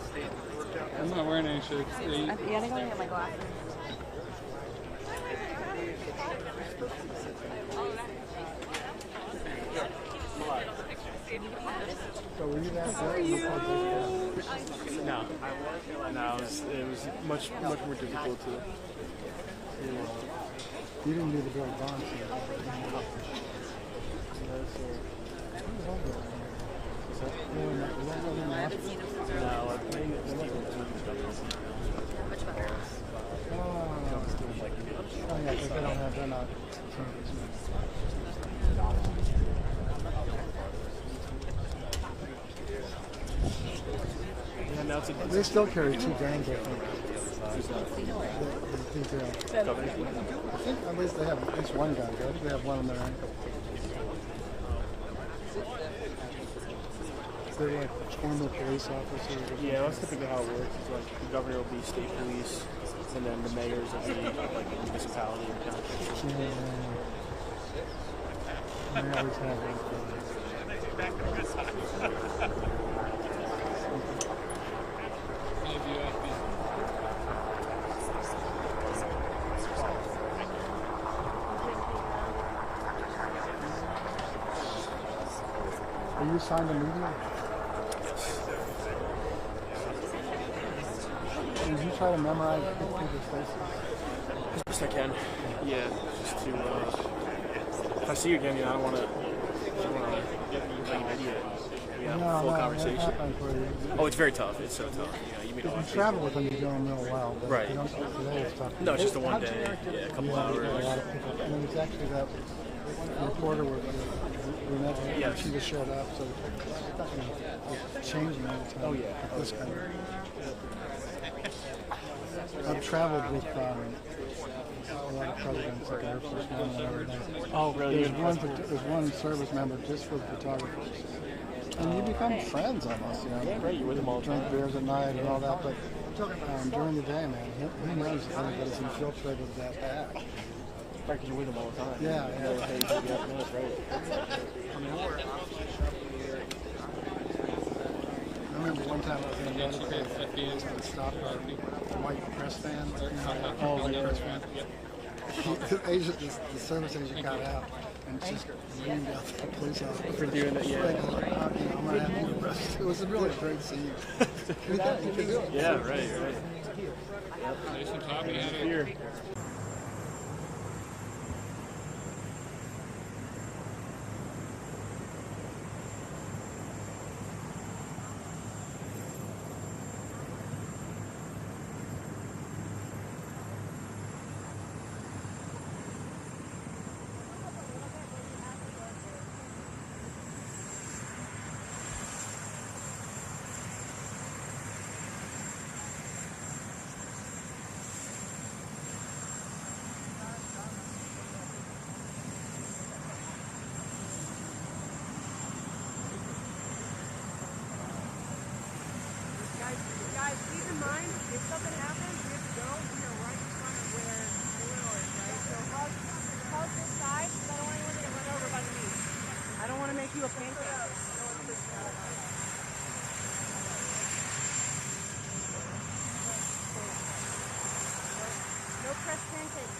S21: I'm not wearing any shirts.
S23: Yeah, I think I'm gonna get my glasses.
S24: So were you that
S21: No. No, it was much more difficult to...
S24: You didn't do the Bill Bond thing.
S21: No, I played it
S23: Much better.
S24: Oh yeah, because they don't have, they're not.
S21: Yeah, now it's a...
S24: They still carry two gangs, I think. I think at least they have at least one gun. I think they have one on their ankle. They're like former police officers.
S21: Yeah, that's typically how it works. It's like the governor will be state police, and then the mayors will be like a municipality or township.
S24: They always have one.
S21: back to this side.
S24: Are you assigned to media? Did you try to memorize people's faces?
S2: As best I can. Yeah, just to. If I see you again, I don't want to. Bring an idea. We have a full conversation. Oh, it's very tough. It's so tough. You meet a lot
S24: If
S2: of
S24: you travel with them, you're doing real well. But
S2: Right.
S24: You don't, today it's tough.
S2: No, it's just a one day. Yeah, a couple hours.
S24: A lot of people. And it was actually that reporter we met.
S2: Yes.
S24: She just showed up, so it's changing all the time.
S2: Oh, yeah.
S24: Like this kind of. I've traveled with a lot of presidents, like Air Force One and everything.
S2: Oh, really?
S24: There's one service member just for photographers. And you become friends almost,
S2: Yeah, right. You're with them all the
S24: drink
S2: time.
S24: beers at night and all that, but during the day, man, he knows if anybody's infiltrated that bag.
S2: Right, because you're with them all the time.
S24: Yeah.
S2: No, that's right.
S24: I remember one time I was in a motorcade and stopped a white press fan. Oh, white press fan. The service agent got out and just reamed out the police officer
S2: For doing that, yeah.
S24: I'm gonna have you arrested. It was a really great scene. You could do it.
S2: Yeah, right.
S21: Here.
S3: Guys, keep in mind, if something happens, we have to go. We are right in front of where the oil is, right? So hug this side, because I don't want anyone to get run over by the knee. I don't want to make you a pancake. I don't want to push you out. No press pancakes.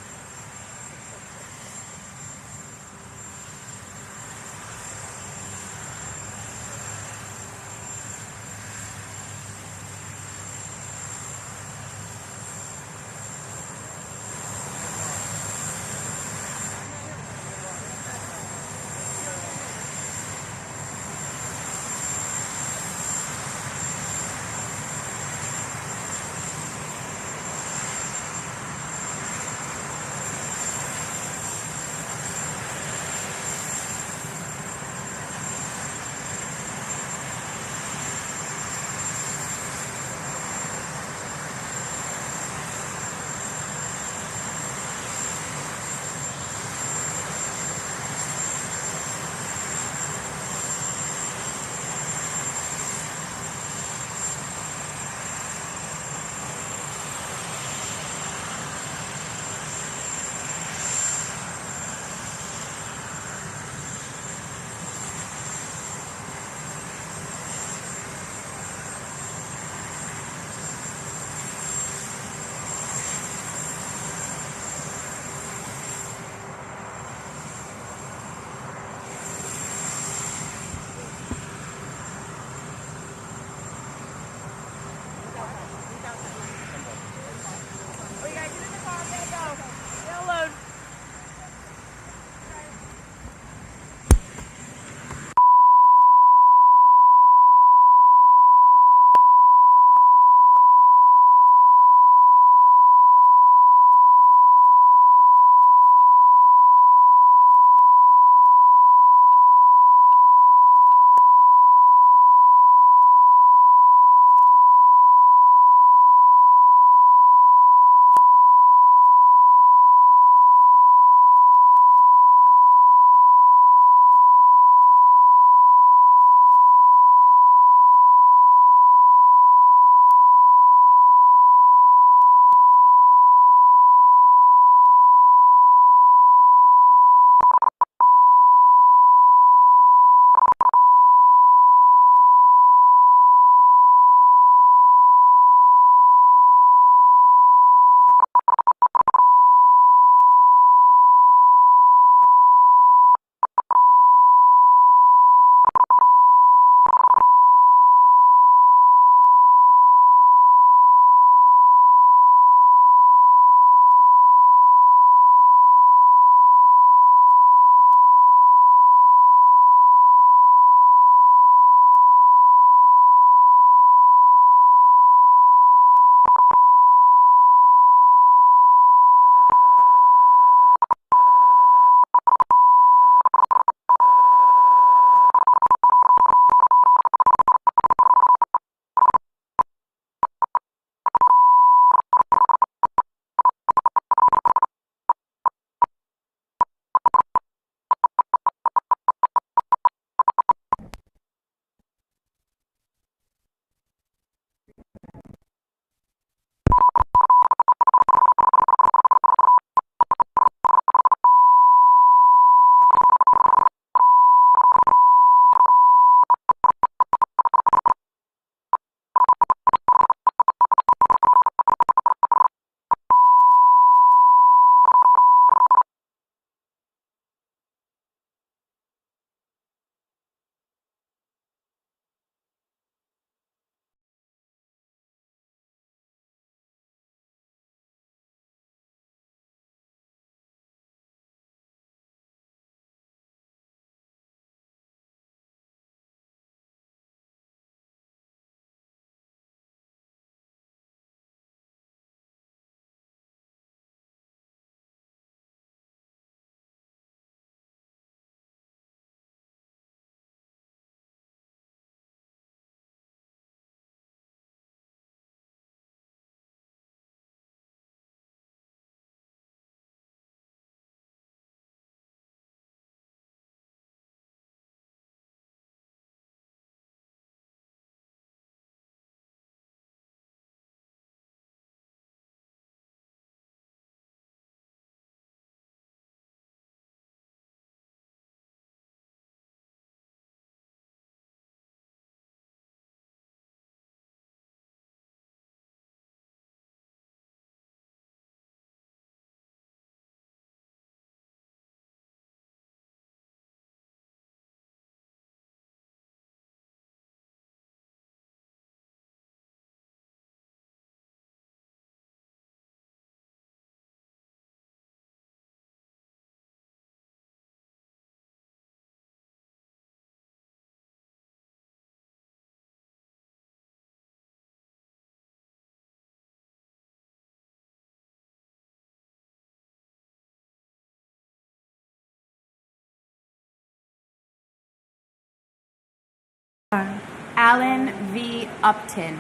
S1: Alan V. Upton,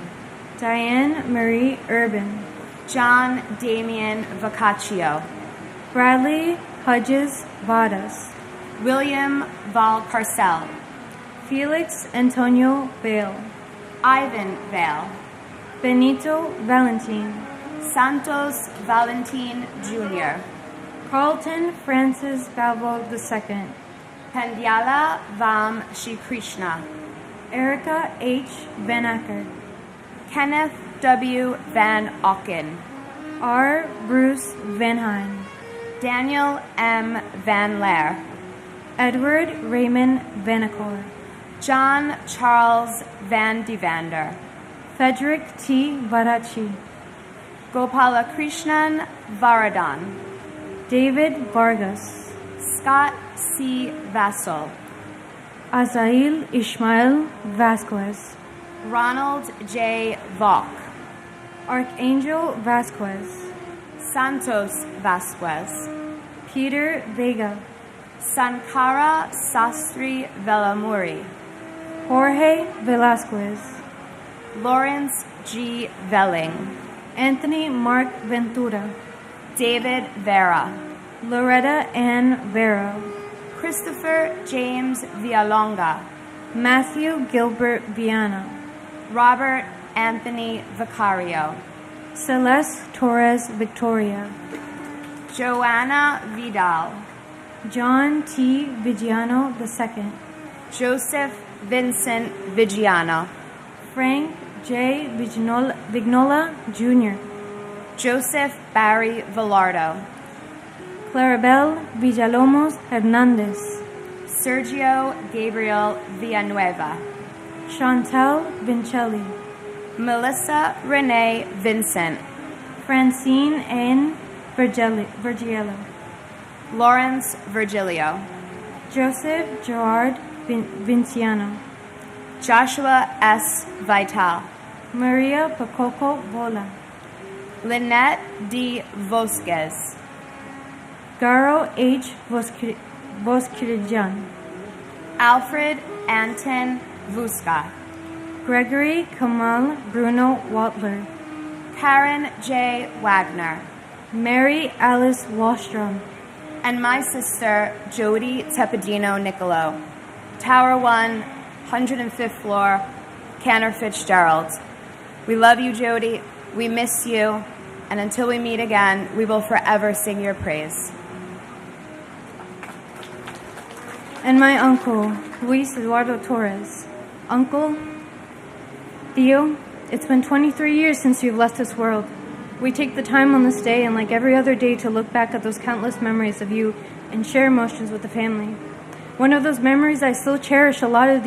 S5: Diane Marie Urban,
S1: John Damian Vocaccio,
S5: Bradley Hodges Vadas,
S1: William Valcarcel,
S5: Felix Antonio Bale,
S1: Ivan Vale,
S5: Benito Valentin,
S1: Santos Valentin Jr.,
S5: Carlton Francis Balbo II,
S1: Pandyala Vam Shri Krishna,
S5: Erica H. Van Acker,
S1: Kenneth W. Van Auken,
S5: R. Bruce Van Hine,
S1: Daniel M. Van Laer,
S5: Edward Raymond Vanacore,
S1: John Charles Van Devander,
S5: Frederick T. Varachi,
S1: Gopalakrishnan Varadan,
S5: David Vargas,
S1: Scott C. Vassal,
S5: Azail Ishmael Vasquez,
S1: Ronald J. Valk,
S5: Archangel Vasquez,
S1: Santos Vasquez,
S5: Peter Vega,
S1: Sankara Sastri Velamuri,
S5: Jorge Velasquez,
S1: Lawrence G. Velling,
S5: Anthony Mark Ventura,
S1: David Vera,
S5: Loretta Ann Vero,
S1: Christopher James Villalonga,
S5: Matthew Gilbert Viana,
S1: Robert Anthony Vicario,
S5: Celeste Torres Victoria,
S1: Joanna Vidal,
S5: John T. Vigiano II,
S1: Joseph Vincent Vigiano,
S5: Frank J. Vignola Jr.,
S1: Joseph Barry Villardo,
S5: Clarabelle Villalomos Hernandez,
S1: Sergio Gabriel Villanueva,
S5: Chantal Vincelli,
S1: Melissa Renee Vincent,
S5: Francine N. Virgiello,
S1: Lawrence Virgilio,
S5: Joseph Gerard Vinciano,
S1: Joshua S. Vital,
S5: Maria Pacoco Bola,
S1: Lynette D. Vosquez,
S5: Garo H. Voskirijan,
S1: Alfred Anton Vuska,
S5: Gregory Kamal Bruno Watler,
S1: Karen J. Wagner,
S5: Mary Alice Wallstrom,
S1: and my sister Jody Tepedino Nicolo, Tower 1, 105th floor, Cantor Fitzgerald. We love you, Jody. We miss you. And until we meet again, we will forever sing your praise.
S5: And my uncle, Luis Eduardo Torres. Uncle, Theo, it's been 23 years since you've left this world. We take the time on this day and like every other day to look back at those countless memories of you and share emotions with the family. One of those memories I still cherish a lot are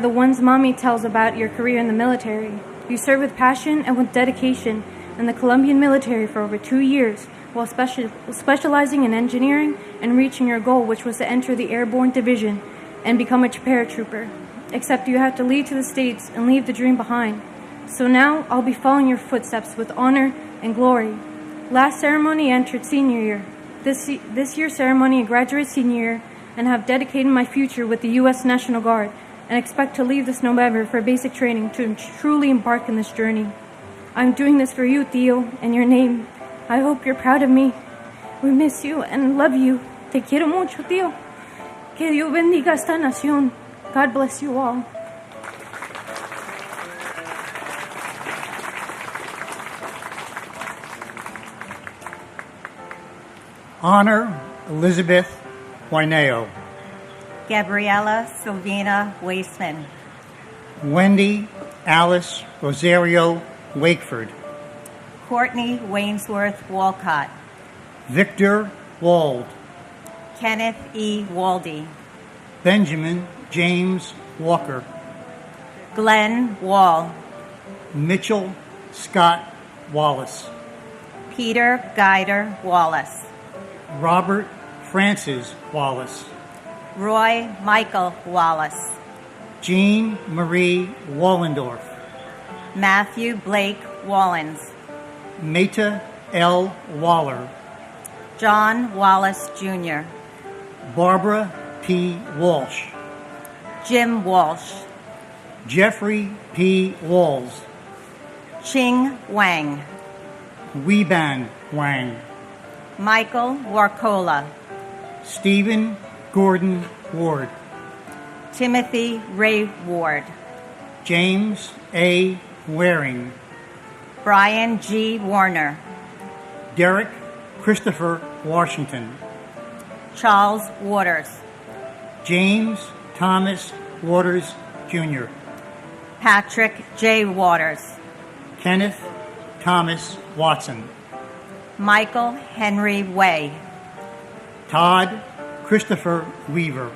S5: the ones Mommy tells about your career in the military. You served with passion and with dedication in the Colombian military for over 2 years while specializing in engineering and reaching your goal, which was to enter the Airborne Division and become a paratrooper. Except you had to leave to the States and leave the dream behind. So now I'll be following your footsteps with honor and glory. Last ceremony I entered senior year. This year's ceremony I graduate senior year and have dedicated my future with the U.S. National Guard and expect to leave this November for basic training to truly embark in this journey. I'm doing this for you, Theo, and your name. I hope you're proud of me. We miss you and love you. Te quiero mucho, Tío. Que Dios bendiga esta nación. God bless you all.
S6: Honor Elizabeth Huineo,
S7: Gabriela Silvina Waisman,
S6: Wendy Alice Rosario Wakeford,
S7: Courtney Wainsworth Walcott,
S6: Victor Wald,
S7: Kenneth E. Waldy,
S6: Benjamin James Walker,
S7: Glenn Wall,
S6: Mitchell Scott Wallace,
S7: Peter Guider Wallace,
S6: Robert Francis Wallace,
S7: Roy Michael Wallace,
S6: Jean Marie Wallendorf,
S7: Matthew Blake Wallens,
S6: Meta L. Waller,
S7: John Wallace Jr.,
S6: Barbara P. Walsh,
S7: Jim Walsh.
S6: Jeffrey P. Walls.
S7: Ching Wang.
S6: Weban Wang.
S7: Michael Warcola.
S6: Stephen Gordon Ward.
S7: Timothy Ray Ward.
S6: James A. Waring.
S7: Brian G. Warner.
S6: Derek Christopher Washington.
S7: Charles Waters.
S6: James Thomas Waters, Jr.
S7: Patrick J. Waters.
S6: Kenneth Thomas Watson.
S7: Michael Henry Way.
S6: Todd Christopher Weaver.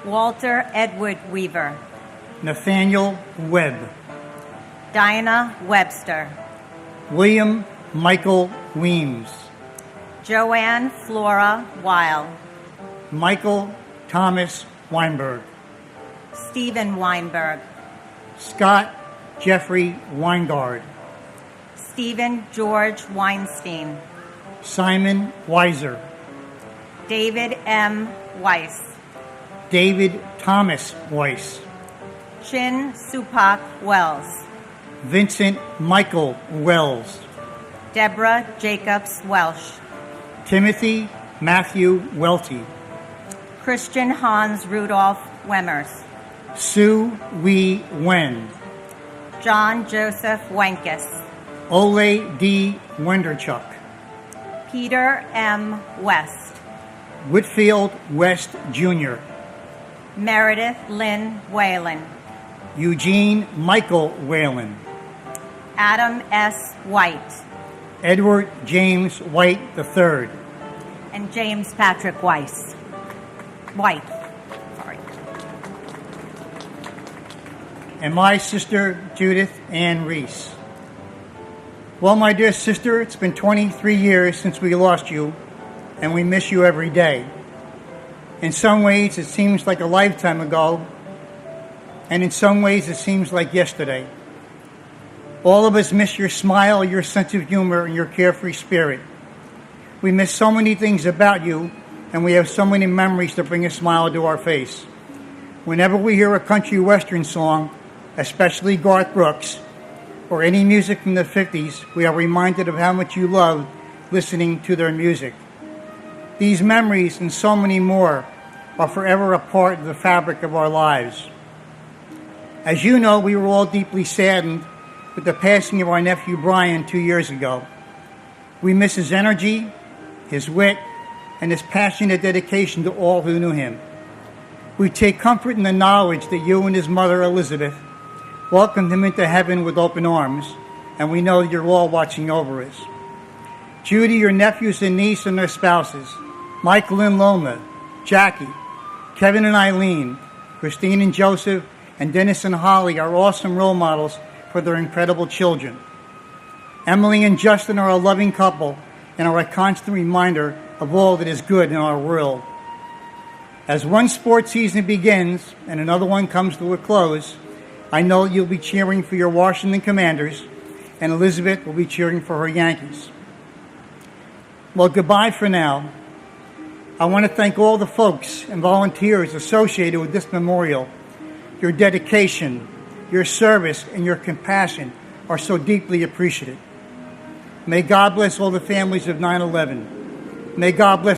S7: Walter Edward Weaver.
S6: Nathaniel Webb.
S7: Dinah Webster.
S6: William Michael Weems.
S7: Joanne Flora Weil.
S6: Michael Thomas Weinberg.
S7: Stephen Weinberg.
S6: Scott Jeffrey Weingard.
S7: Stephen George Weinstein.
S6: Simon Weiser.
S7: David M. Weiss.
S6: David Thomas Weiss.
S7: Chin Supak Wells.
S6: Vincent Michael Wells.
S7: Deborah Jacobs Welsh.
S6: Timothy Matthew Welty.
S7: Christian Hans Rudolph Wemmers.
S6: Sue Wee Wen.
S7: John Joseph Wenkus.
S6: Ole D. Wenderchuk.
S7: Peter M. West.
S6: Whitfield West, Jr.
S7: Meredith Lynn Whalen.
S6: Eugene Michael Whalen.
S7: Adam S. White.
S6: Edward James White III.
S7: And James Patrick Weiss. White. Sorry.
S6: And my sister, Judith Ann Reese. Well, my dear sister, it's been 23 years since we lost you, and we miss you every day. In some ways, it seems like a lifetime ago, and in some ways, it seems like yesterday. All of us miss your smile, your sense of humor, and your carefree spirit. We miss so many things about you, and we have so many memories that bring a smile to our face. Whenever we hear a country western song, especially Garth Brooks, or any music from the 50s, we are reminded of how much you loved listening to their music. These memories and so many more are forever a part of the fabric of our lives. As you know, we were all deeply saddened with the passing of our nephew Brian 2 years ago. We miss his energy, his wit, and his passionate dedication to all who knew him. We take comfort in the knowledge that you and his mother, Elizabeth, welcomed him into heaven with open arms, and we know that you're all watching over us. Judy, your nephews and niece and their spouses, Michael and Loma, Jackie, Kevin and Eileen, Christine and Joseph, and Dennis and Holly are awesome role models for their incredible children. Emily and Justin are a loving couple and are a constant reminder of all that is good in our world. As one sports season begins and another one comes to a close, I know you'll be cheering for your Washington Commanders, and Elizabeth will be cheering for her Yankees. Well, goodbye for now. I want to thank all the folks and volunteers associated with this memorial. Your dedication, your service, and your compassion are so deeply appreciated. May God bless all the families of 9/11. May God bless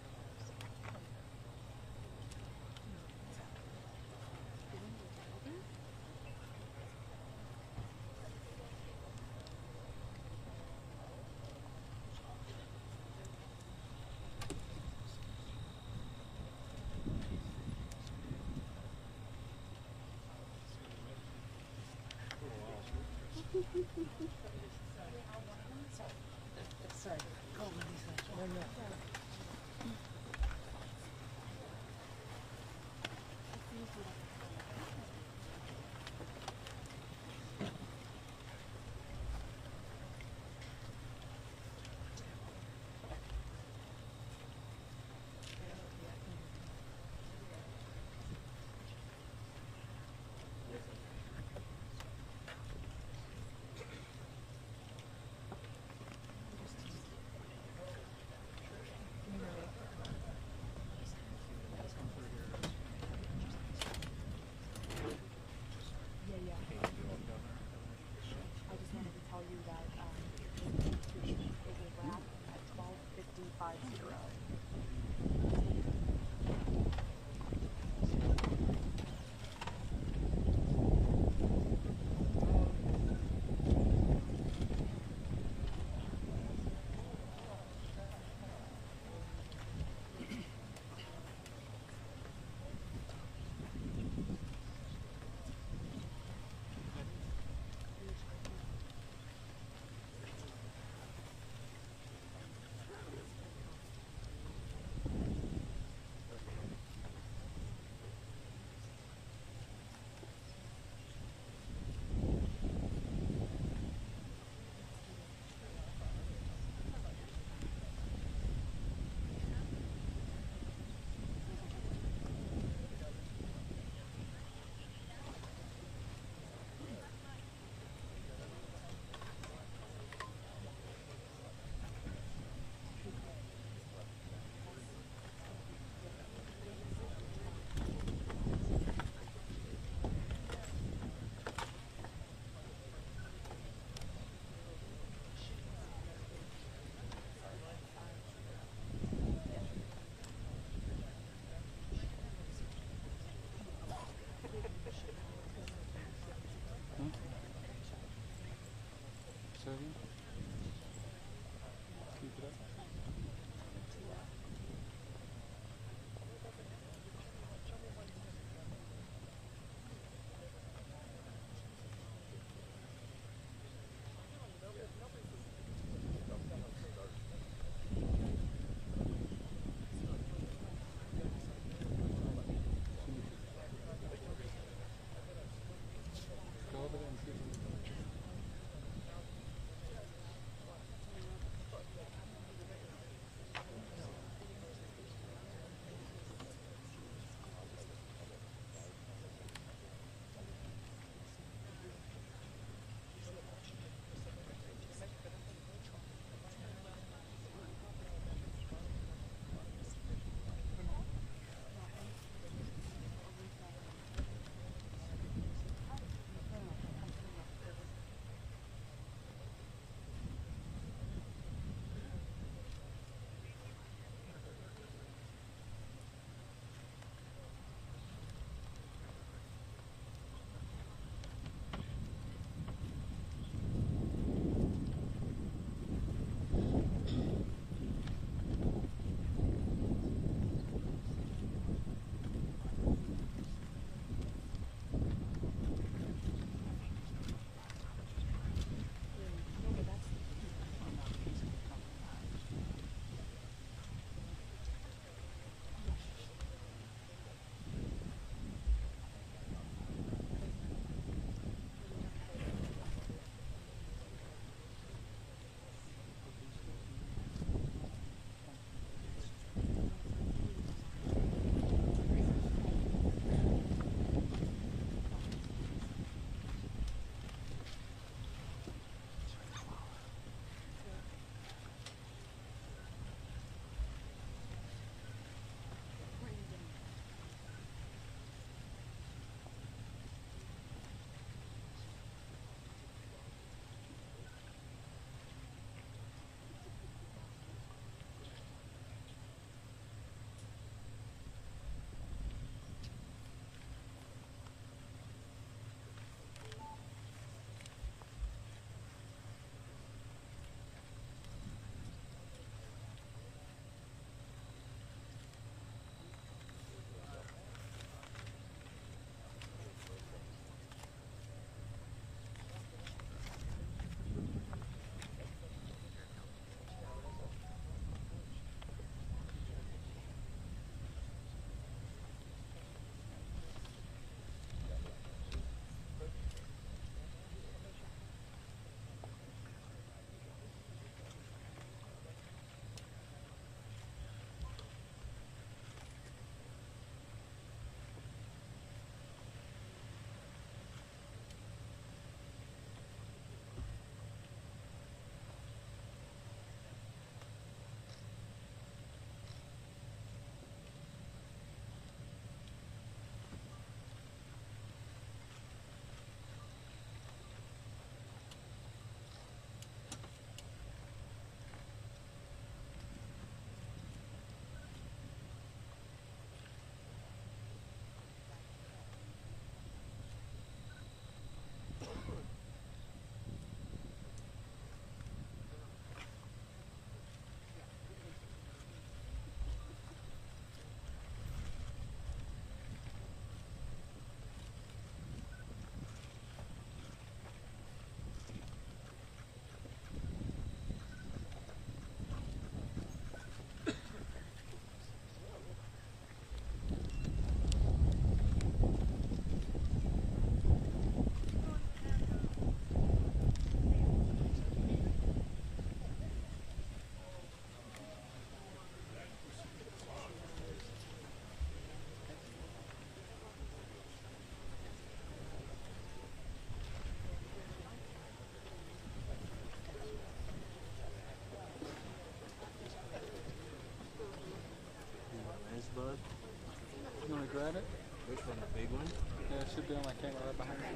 S2: Which one, the big one?
S24: Yeah, it should be on my camera right behind you.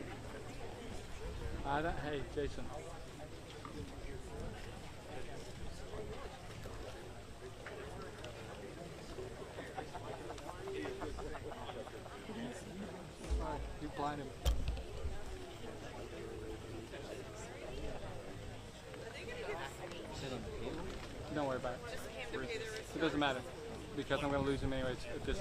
S24: Hey, Jason. Alright, you blind him. Don't worry about it. It doesn't matter because I'm going to lose him anyways. It just.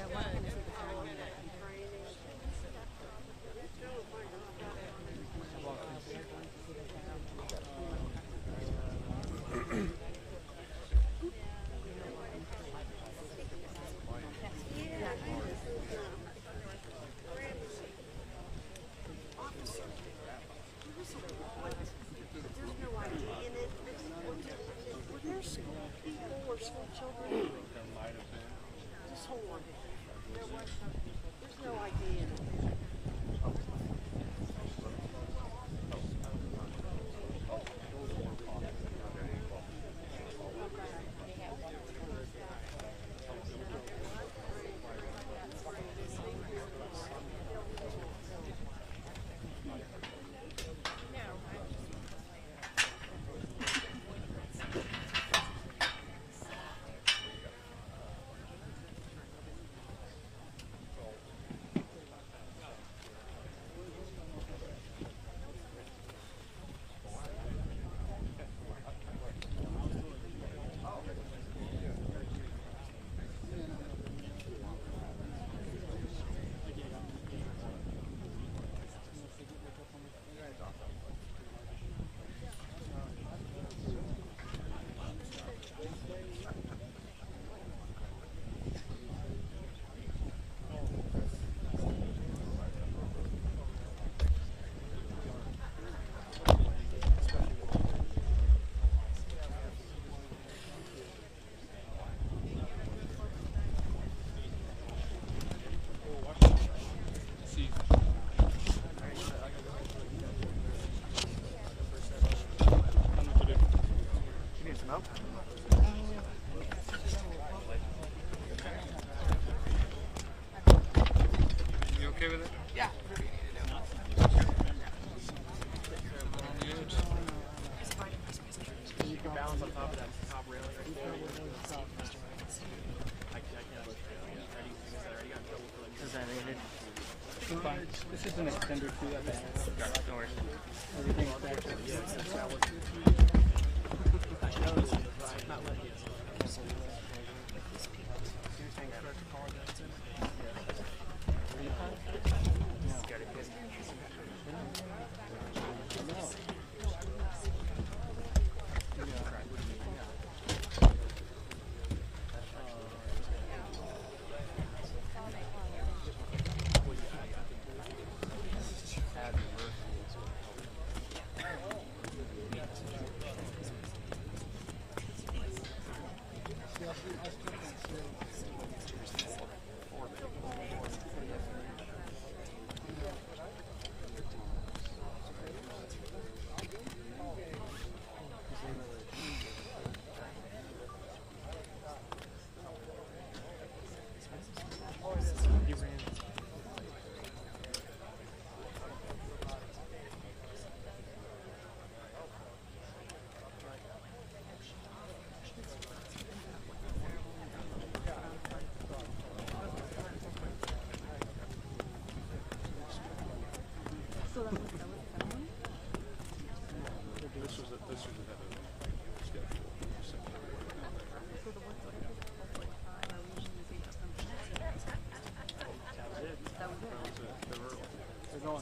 S24: This is an extender too. Don't worry. Everything's back there. Yeah, that's how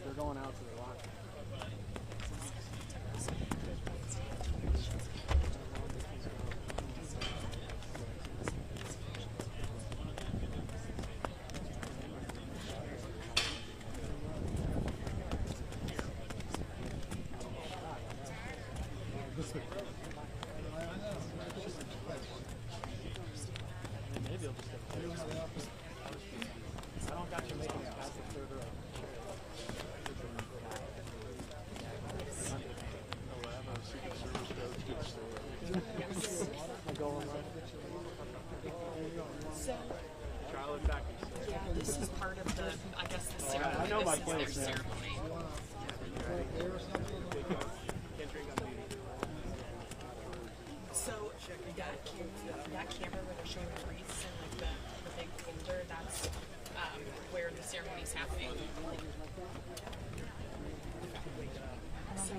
S24: They're going out to the locker. Maybe I'll just I don't got you making it past the third row.
S8: Yeah, this is part of the, I guess,
S24: my place, man.
S8: So that camera where they're showing the wreaths and like the big folder, that's where the ceremony's happening. So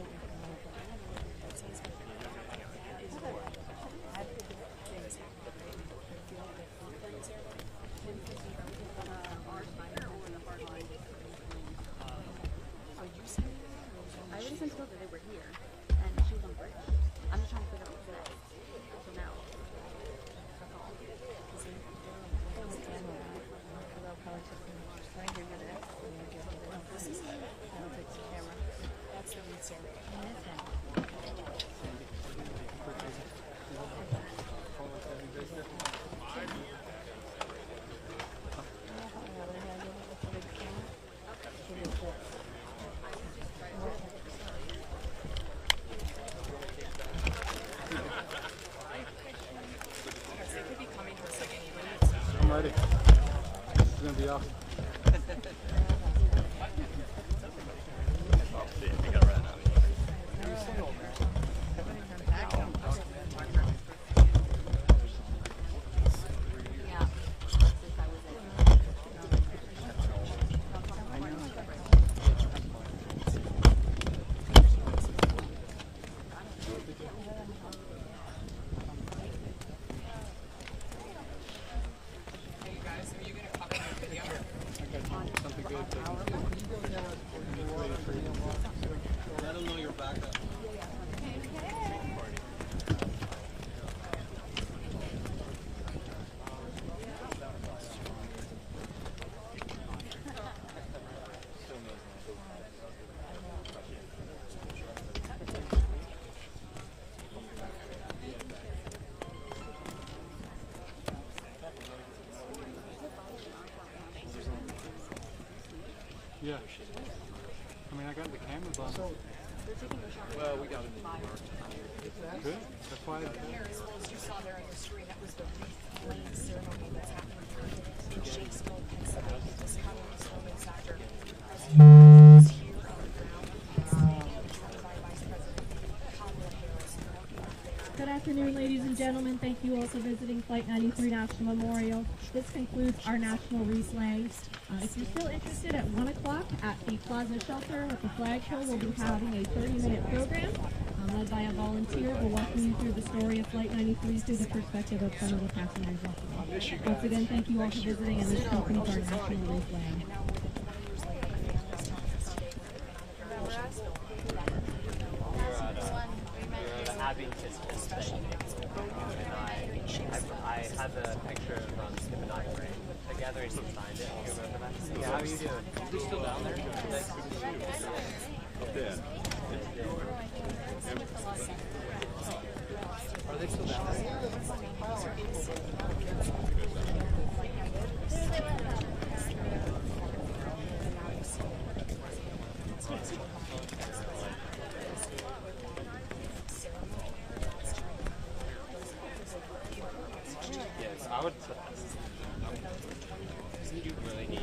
S23: I already sent told her they were here, and she was on break. I'm just trying to figure out what's next. So now.
S8: this is the camera. That's the wreath ceremony.
S24: I'm ready. It's gonna be awesome.
S9: Let them know you're back up.
S24: Yeah. I mean, I got the cameras on.
S9: Well, we got it.
S24: Good. That's why.
S8: As you saw there on the screen, that was the wreath laying ceremony that's happening in Shanksville, Pennsylvania. This Colorado Snowman Factor. President is here on the ground, joined by Vice President Kamala Harris.
S10: Good afternoon, ladies and gentlemen. Thank you all for visiting Flight 93 National Memorial. This concludes our national wreath laying. If you're still interested, at 1 o'clock at the Plaza Shelter with the flag show, we'll be having a 30-minute program led by a volunteer. We'll walk you through the story of Flight 93 through the perspective of some of the passengers. Once again, thank you all for visiting, and this concludes our national wreath laying.
S9: I have a picture of Skip and I together. He signed it. You remember that? Yeah, how are you doing? Is he still down there? Nice to see you. Yeah. Are they still down there? Yes, I would. You really need.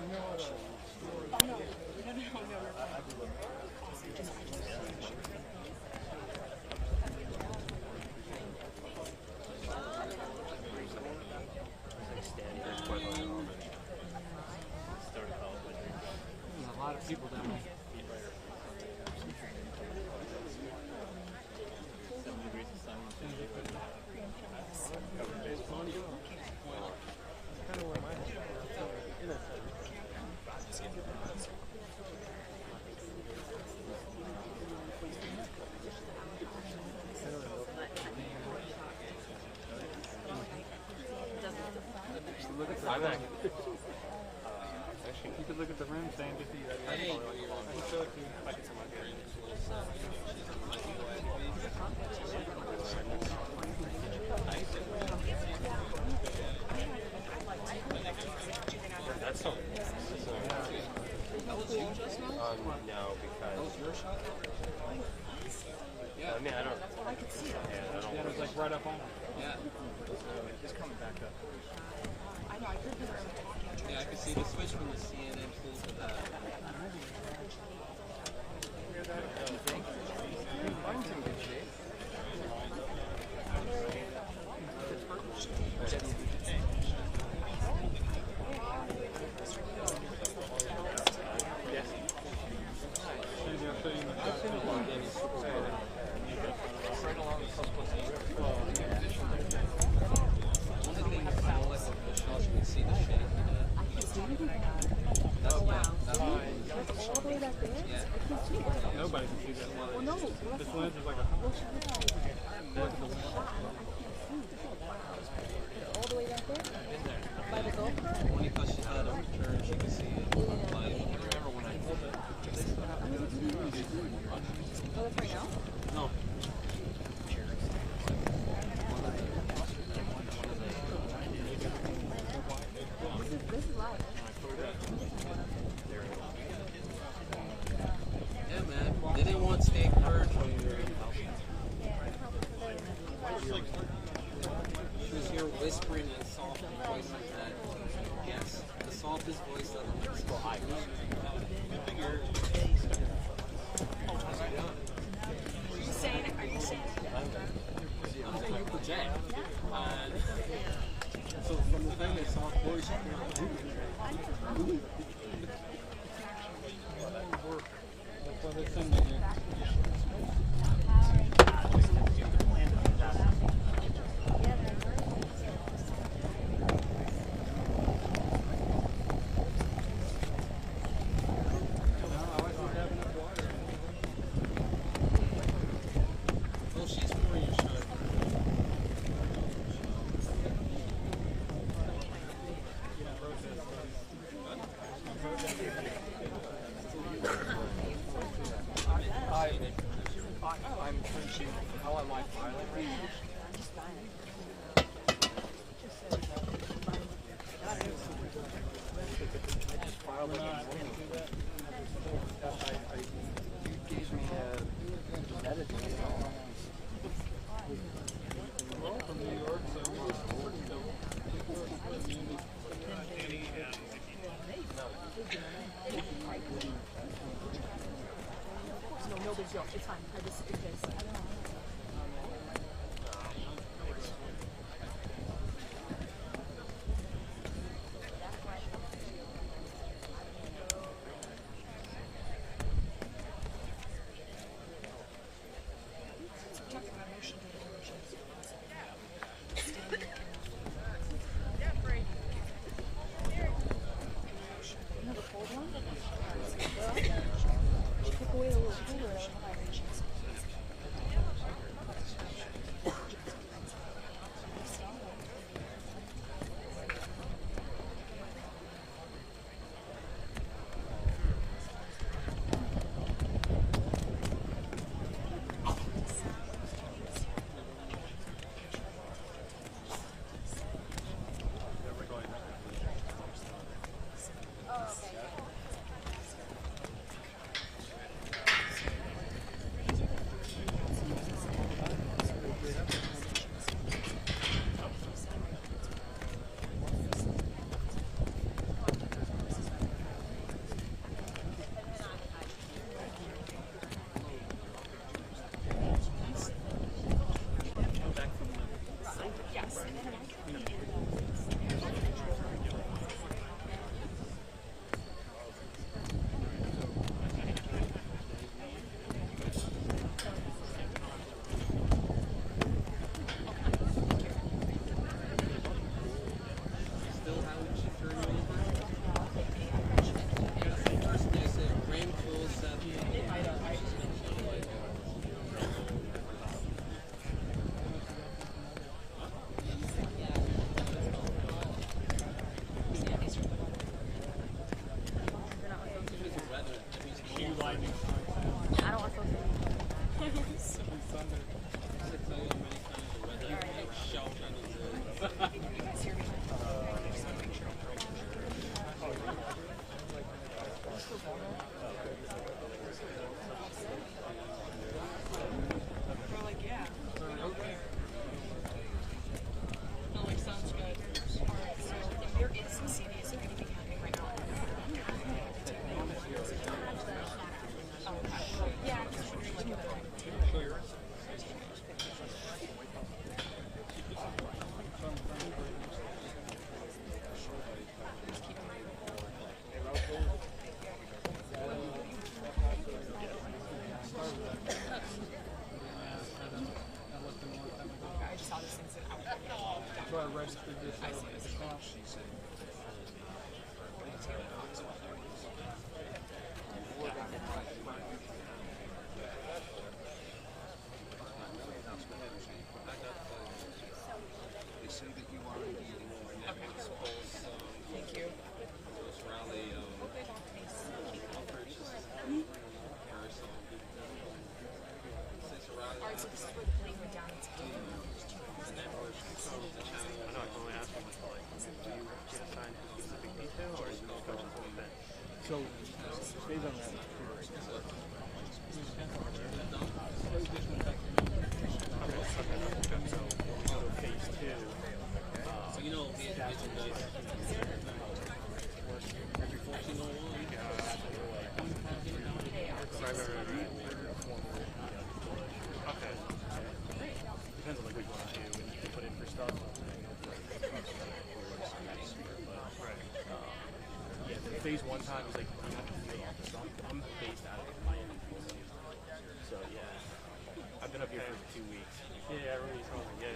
S24: There's a lot of people down there. Actually, you could look at the rim, Sandy. Hey,
S9: That's all. No, because. That was your shot? Yeah. I mean, I don't. I could see it. Yeah, I don't.
S24: Yeah, it was like right up on him.
S9: Yeah.
S24: Just coming back up.
S23: I know, I heard the room talking.
S9: Yeah, I could see the switch from the CNN pool to the.
S24: Mine's in good shape. Nobody can see that lens.
S23: Well, no.
S24: This lens is like a...
S23: All the way back there? By the GoPro?
S9: When you thought she had a return, she could see it. Like, I remember when I pulled it.
S23: Oh, that's right now?
S9: No.
S23: This is live.
S9: Yeah, man. They didn't want steak first. She was here whispering in a soft voice like that. Yes, the softest voice of the world. High.
S23: Are you saying it? Are you saying it?
S9: I'm saying you project.
S24: So from the thing, they soft voice. That's why they send it here.
S9: Well, she's for your shot.
S23: Thank you. Alright, so this is where the plane went down. It's
S2: I know I can only ask him, like, do you get assigned to specific detail or is it just go to the whole event? So, based on that, so phase two. So you know, every 1401. Okay. Depends on like what you want to do and you can put in for stuff. Right. Yeah, the phase one time is like you have to field office. So I'm based out of Miami. So yeah, I've been up here for 2 weeks. Yeah, I really told me. Yeah.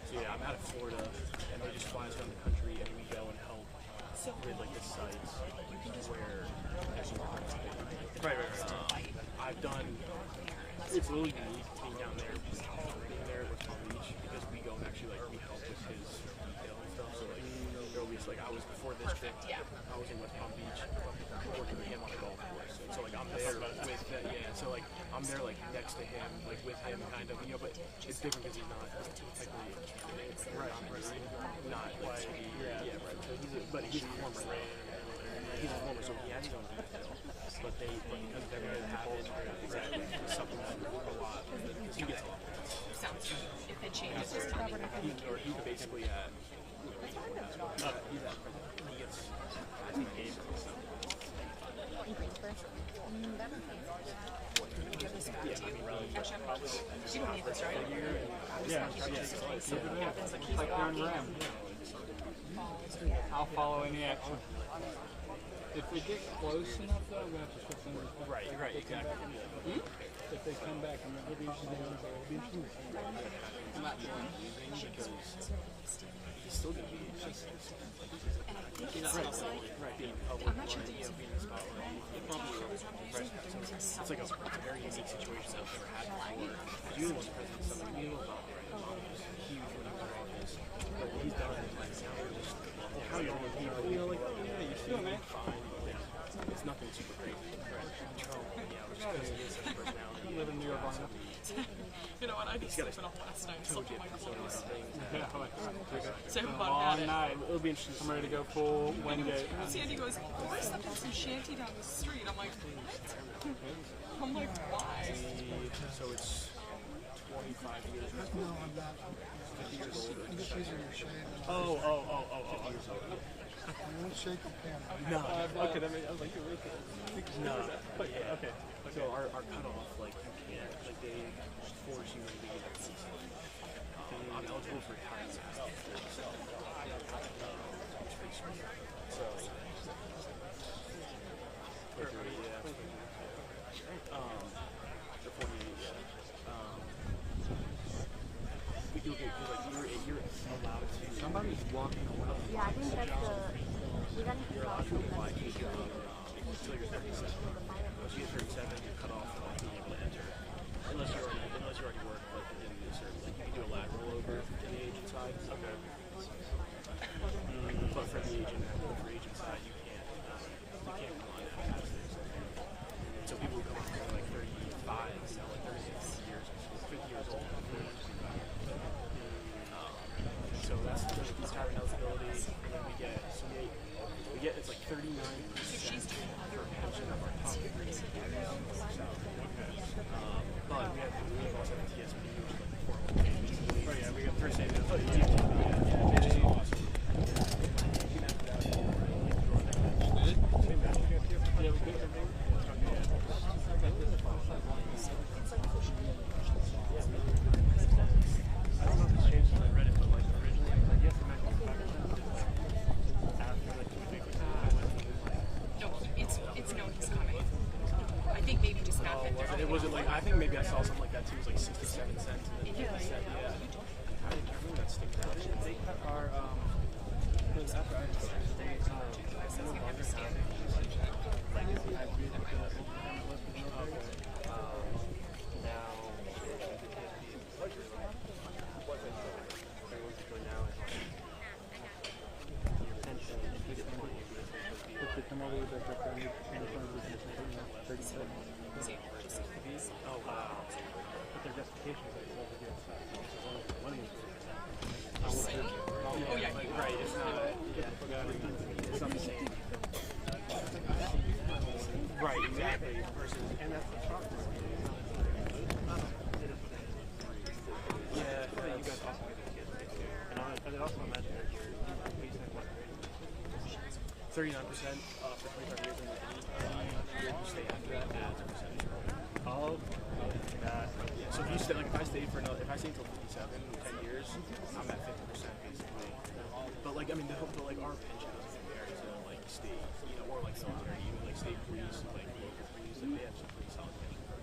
S2: So yeah, I'm out of Florida, and they just fly us around the country, and we go and help with like the sites where there's more. Right. I've done. It's really unique being down there, being there with Palm Beach, because we go and actually like we help with his detail and stuff. So like there'll be like I was before this trip, I was in West Palm Beach working with him on a golf course, and so like I'm there with so like I'm there like next to him, like with him kind of, but it's different because he's not technically a candidate, right? Not like so but he's a former, so he has his own detail. But because of everything that happened, exactly, supplement a lot. He gets a lot.
S23: Sounds good. If it changes, just tell me.
S2: He's basically at. He's at. He gets. I think games and stuff.
S23: You don't need this, right?
S4: I'll follow any action. If we get close enough, though, we're going to have to switch them.
S2: Right, exactly.
S4: If they come back and they'll be interested, they'll be interested.
S2: I'm not really using because he's still going to be. He's not being public, being in the spotlight. It's like a very unique situation that I've never had before. Because you was president, something new about it. Huge when he was in office. But what he's done is like now they're just how young are people? You know, like you feel fine. It's nothing super crazy. Just because he is such a personality.
S4: You live in New York long enough.
S23: You know what? I just slept off last night. Slept on my clothes.
S4: So long night. It'll be interesting. I'm ready to go full Wednesday.
S23: Sandy goes, oh, I slept in some shanty down the street. I'm like, what? I'm like, why?
S2: So it's 25 years. No, I'm not. 50 years old. Oh. 50 years old.
S24: I won't shake your camera.
S2: No. Okay, that makes. I was like, you're really cool. No. But yeah. Okay. So our cutoff, like you can't, like they force you to be at least. I'm eligible for retirement. So. The 48. You're allowed to. Somebody's walking around.
S11: Yeah, I think that's the. We got to
S2: You're allowed to apply to your job until you're 37. Once you get 37, you're cut off from being able to enter. Unless you already work like in a certain, like you can do a lateral over to the agent side. Okay. But for the agent side, you can't come on past it. So people who come on like 35, like 36 years, 50 years old. So that's the retirement eligibility, and then we get it's like 39% for pension of our top 3 years. But we also have TSP, which is like 401k. Oh yeah, we got first aid. Which is awesome. I don't know if it's changed since I read it, but like originally, like yes,
S23: No, it's known he's coming. I think maybe just not that they're.
S2: It wasn't like I think maybe I saw something like that too. It was like 67 cents. And then 50 cents. Yeah. I remember that stinks out. They cut our Oh wow. But their justifications are so money is oh yeah, like, right. It's not. It's not the same. Right, exactly. Versus, and that's the problem. Yeah, you guys also get the kids, and I also imagine that your fees have what? 39% for 25 years, and you stay after that. Oh, yeah. So if you stay, like, if I stay until 57, 10 years, I'm at 50% basically. But like, I mean, our pension is compared to like state, or like military, even like state police, like local police, like they have some pretty solid pension for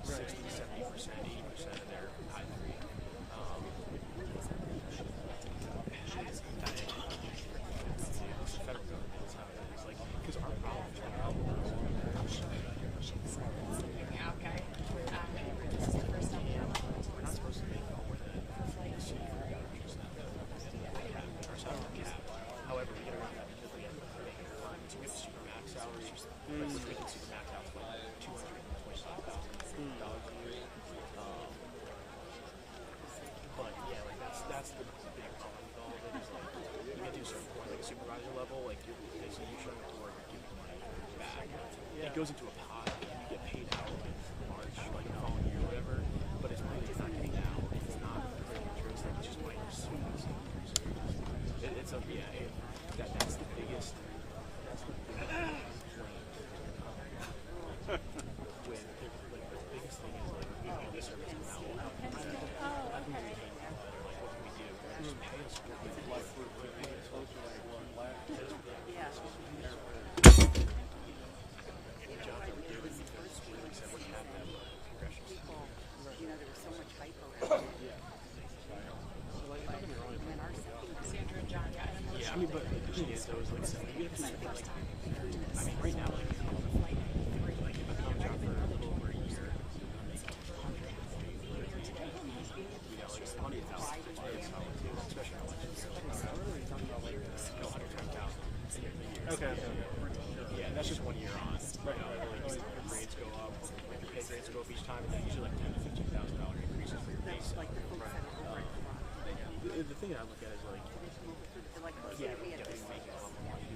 S2: 60, 70%, 80% of their high degree. Federal government is how it is. Like, because our problem is like,
S8: Okay. This is the first time we're
S2: not supposed to make more than however, we get around that because we have to make it fun. So we have super max salaries. We can super max out for like $225,000 a year. But yeah, like that's the big problem with all of it. Is like you get to a certain point, like a supervisor level, like you showing up to work and give money back. It goes into a pot and you get paid out like March, like the following year or whatever. But it's money that's not getting out. It's not really interest. Like, it's just money you're suing. It's a that's the biggest. That's the biggest with like the biggest thing is like we all the service now. What can we do? Just pay us for it. Job that we're doing because we said we have that congressional.
S23: There was so much hype around it.
S8: Sandra and John,
S2: yeah, I mean, but the thing is, though, is like, we have to say, like, I mean, right now, like, if I come job for a little over a year, like, money is out, especially on $120,000. Okay. Yeah, and that's just 1 year on. Right. Like, your grades go up, like, your pay grades go up each time, and then usually like $10,000 to $15,000 increases for your base. The thing I look at is like, yeah, we make a lot more money,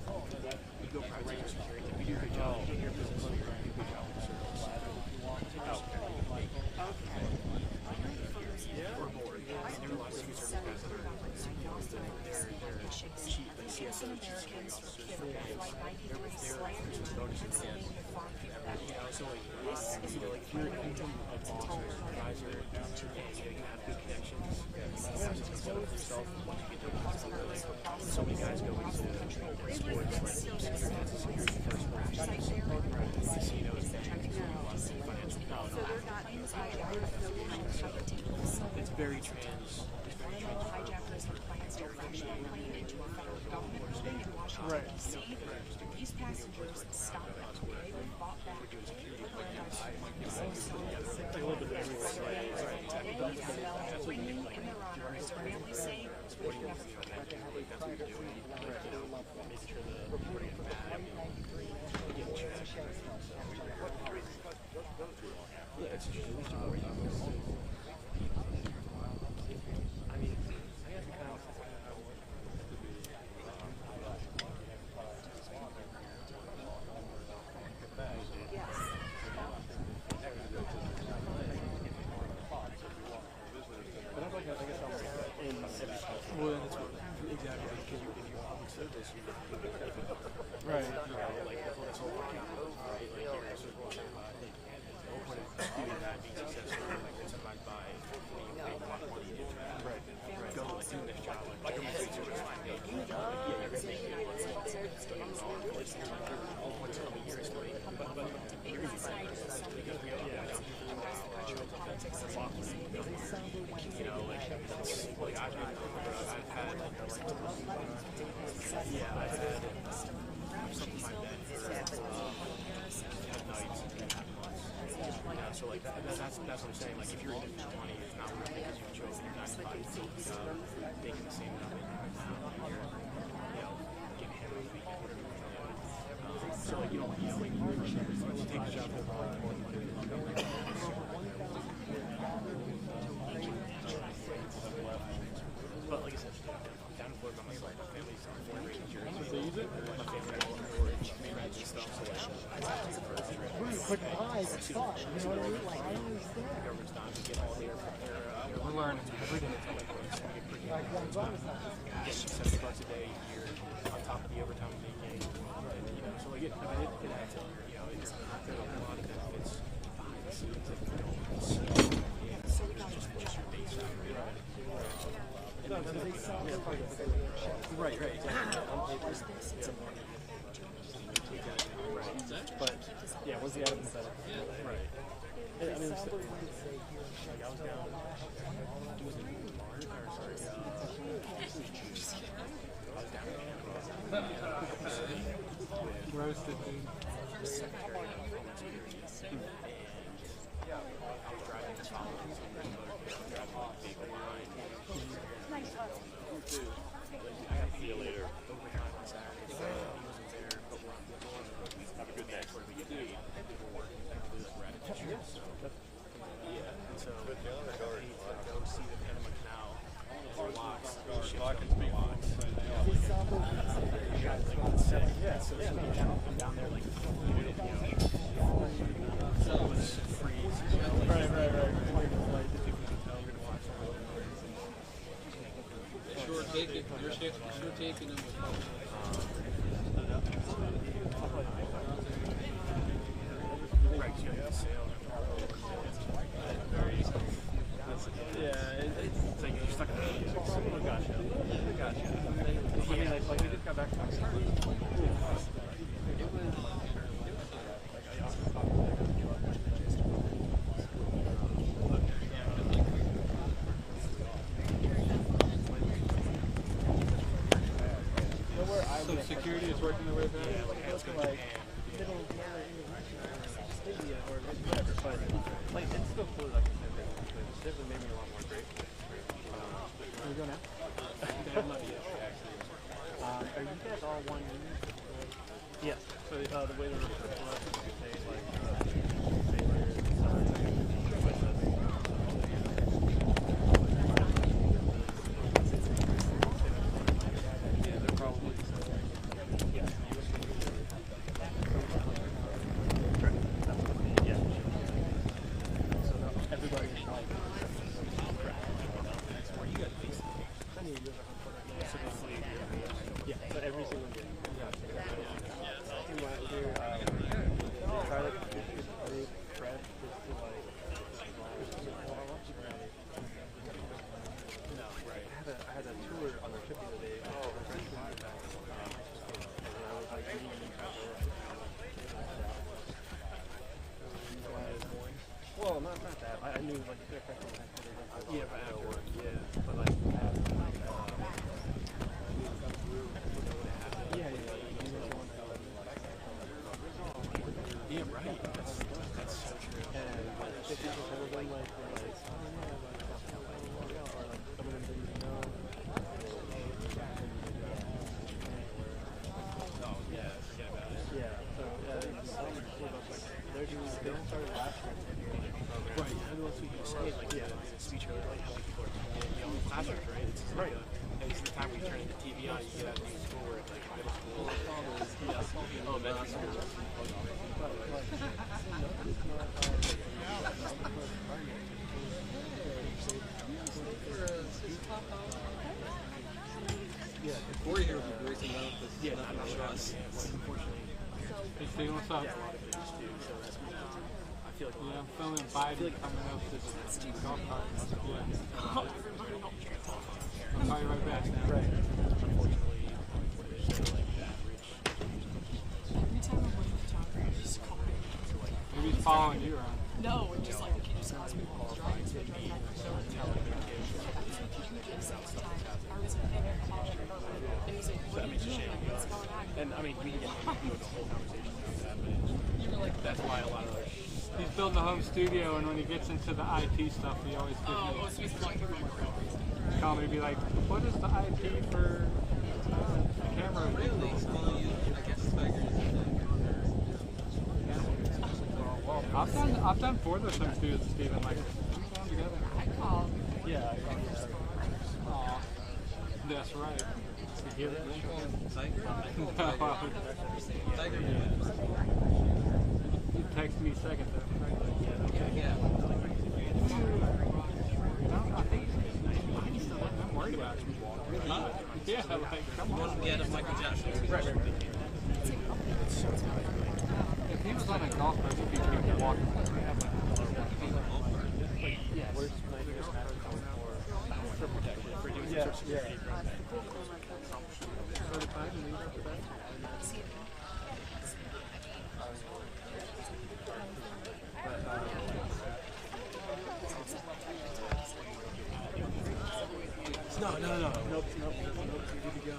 S2: but we go private security, we do a good job, we do your business, we do a good job with service. Or more. There are a lot of secret service guys that are they're cheap, like CSO, chief security officers, they're bonuses again. So like, if you're a boss or a supervisor, and you have good connections, you have to consider yourself once you get to a hospital. So many guys go into sports, like security first, casinos, banks, financial power. It's very trans.
S8: hijackers and plans to crash that plane into a federal government building in Washington, D.C. These passengers stopped at the plane and fought back. Ringing in their honor is really safe.
S2: Yeah, it's just well, that's what, exactly, because if you're public service, you get right. Like, that's whole point, right? Like, you're a certain the whole point of doing that, being successful, like, incentivized by being paid a lot of money to go to, like, do this job, like, you're making sure it's fine. Yeah, you're going to make it once a year, it's like, but you're going to be fine, because we all, you know, like, I've had something like that for nights and months. Yeah, so like that's what I'm saying. Like if you're in it for 20, it's not worth it because you can show up and you're 95 making the same number now. You're, getting hammered on the weekend, whatever you're doing. So like you take the job over like more money. But like I said, down in Florida, my family's born and raised in Jersey. So you did? My family all over Orange, and stuff. So like, the government's done to get all the airport. We're learning everything that's on the coast. We get pretty get $70 a day here on top of the overtime we make. And, so like it adds up. It's there are a lot of benefits behind the scenes that you don't see. It's just your base salary. Right, exactly. On paper, but yeah, what's the item better? Right. I mean, like I was down. Was it March or sorry? I was down in
S4: roasted dude.
S2: Secretary of Homeland Security, and I was driving this following driving a big line. I got paid later overtime on Saturday. He wasn't there, but we're on the door. Have a good day. Where we get paid for gratitude. So yeah, and so I paid to go see the Panama Canal for locks. Yeah, so I'm down there like so it was freeze. Right.
S4: Sure taking. You're sure taking them.
S2: Yeah, it's like you're stuck in the oh, gotcha. I mean, like we just got back from
S4: So security is working their way back?
S2: Yeah, like let's go to Japan. Or whatever, but like it's still cool. Like it's definitely made me a lot more grateful. Can we go now? Not yet, actually. Are you guys all one unit? Yes. So the way the say like yeah, they're probably everybody's like where you guys based? Yeah, so every single day. Try to prep just to like no, right. I had a tour on the trip the other day. Oh, the freshman and I was like well, not that. I knew like the freshman. Yeah, but afterwards, yeah. But like yeah, right. That's so true. And if you just ever been like, or like some of them didn't know. Oh yeah, forget about it. Yeah, so they don't start last year. Right, I know what you say. Like yeah, the speech earlier, like how many people are in the classrooms, right? It's right. It's the time we turn the TV on, you get out of school, like middle school, elementary school.
S4: Yeah, the 4 years of racing out this.
S2: Yeah, not for us. Unfortunately,
S4: it's still on top.
S2: Yeah, a lot of things too. So that's I feel like
S4: I'm filming Biden coming up this golf cart. Yeah. I'll call you right back now.
S2: Right. Unfortunately,
S8: Every time I'm with the photographer, you just call me.
S4: Maybe he's following you around.
S8: No, it just like he just calls me while I'm driving. So I drive back. So I'm telling him,
S2: And I mean, we can get into the whole conversation about that, but that's why a lot of those.
S4: He's building a home studio, and when he gets into the IT stuff, he always gives me comedy. Be like, what is the IP for camera? Really? I've done 4 of those home studios, Stephen. Like, we've gone together.
S2: I called. Yeah, I called.
S4: Aw, that's right. You hear that? You text me second though. Yeah. I think I'm worried about you. Yeah, like, come on.
S9: Get a Michael Jackson.
S2: Right.
S4: If he was on a golf course, he'd be walking.
S2: Yeah, we're for protection, for doing some security. No. Nope. Good to go.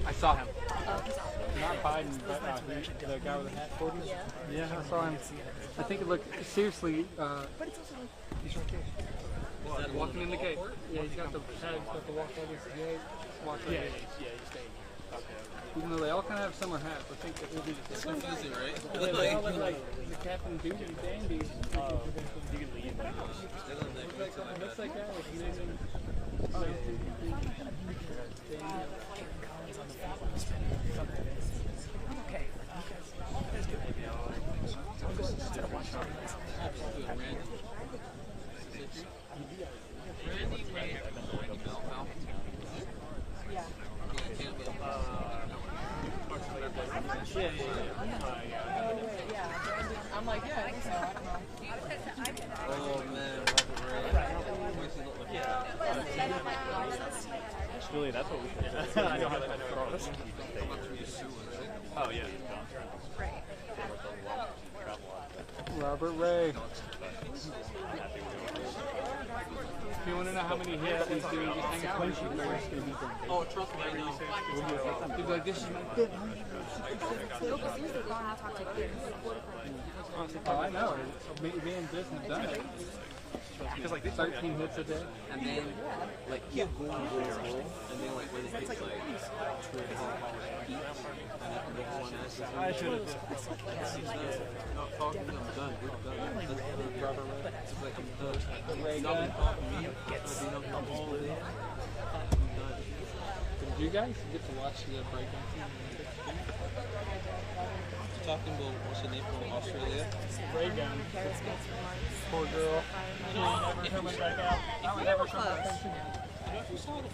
S4: I saw him. Not Biden, but the guy with the hat 40. Yeah, I saw him. I think it looked seriously. He's right there. Walking in the gate. Yeah, he's got the tag, got the walk out this gate.
S2: Yeah, he's staying. Okay.
S4: Even though they all kind of have similar hats, I think it will be.
S9: It's confusing, right?
S4: Yeah, they all look like the Captain Duty Dandy.
S2: You can leave.
S4: It looks like that was using.
S2: Okay.
S3: I'm like, yeah, I think so. I don't know.
S9: Oh man,
S2: Really, that's what we should do. I know how to throw us. Oh, yeah.
S4: Robert Ray. If you want to know how many hits he's doing, just hang out with him.
S9: oh, trust me, I know.
S4: He'd be like, this is my Oh, I know. Me and Jason have done it.
S2: Because like
S4: 13 hits a day.
S9: And then, like, he'll go and then, like, when it hits, like,
S2: I should have.
S9: not talking, I'm done. We're done. That's Robert Ray. It's like,
S4: Ray
S9: not
S4: gun.
S9: talking to me. I'm all there.
S4: Did you guys get to watch the breakdown?
S9: Talking about, what's her name from Australia?
S4: Ray gun. Poor girl. She ain't never coming back out. I would never come back.
S9: You saw the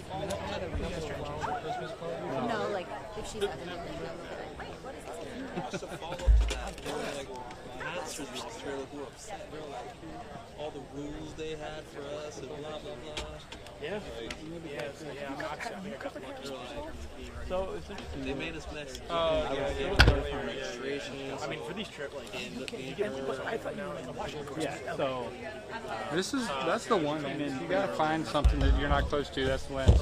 S9: Christmas party?
S11: No, like if she's at the
S9: Just a follow-up to that, they were like masters of Australia who were upset. They were like, all the rules they had for us and blah, blah, blah.
S2: Yeah.
S9: Like,
S2: So it's interesting.
S9: they made us mess.
S2: I mean, for these trips, like, I thought you were like a Washington. Yeah. So
S4: That's the one, man. You gotta find something that you're not close to. That's the lens.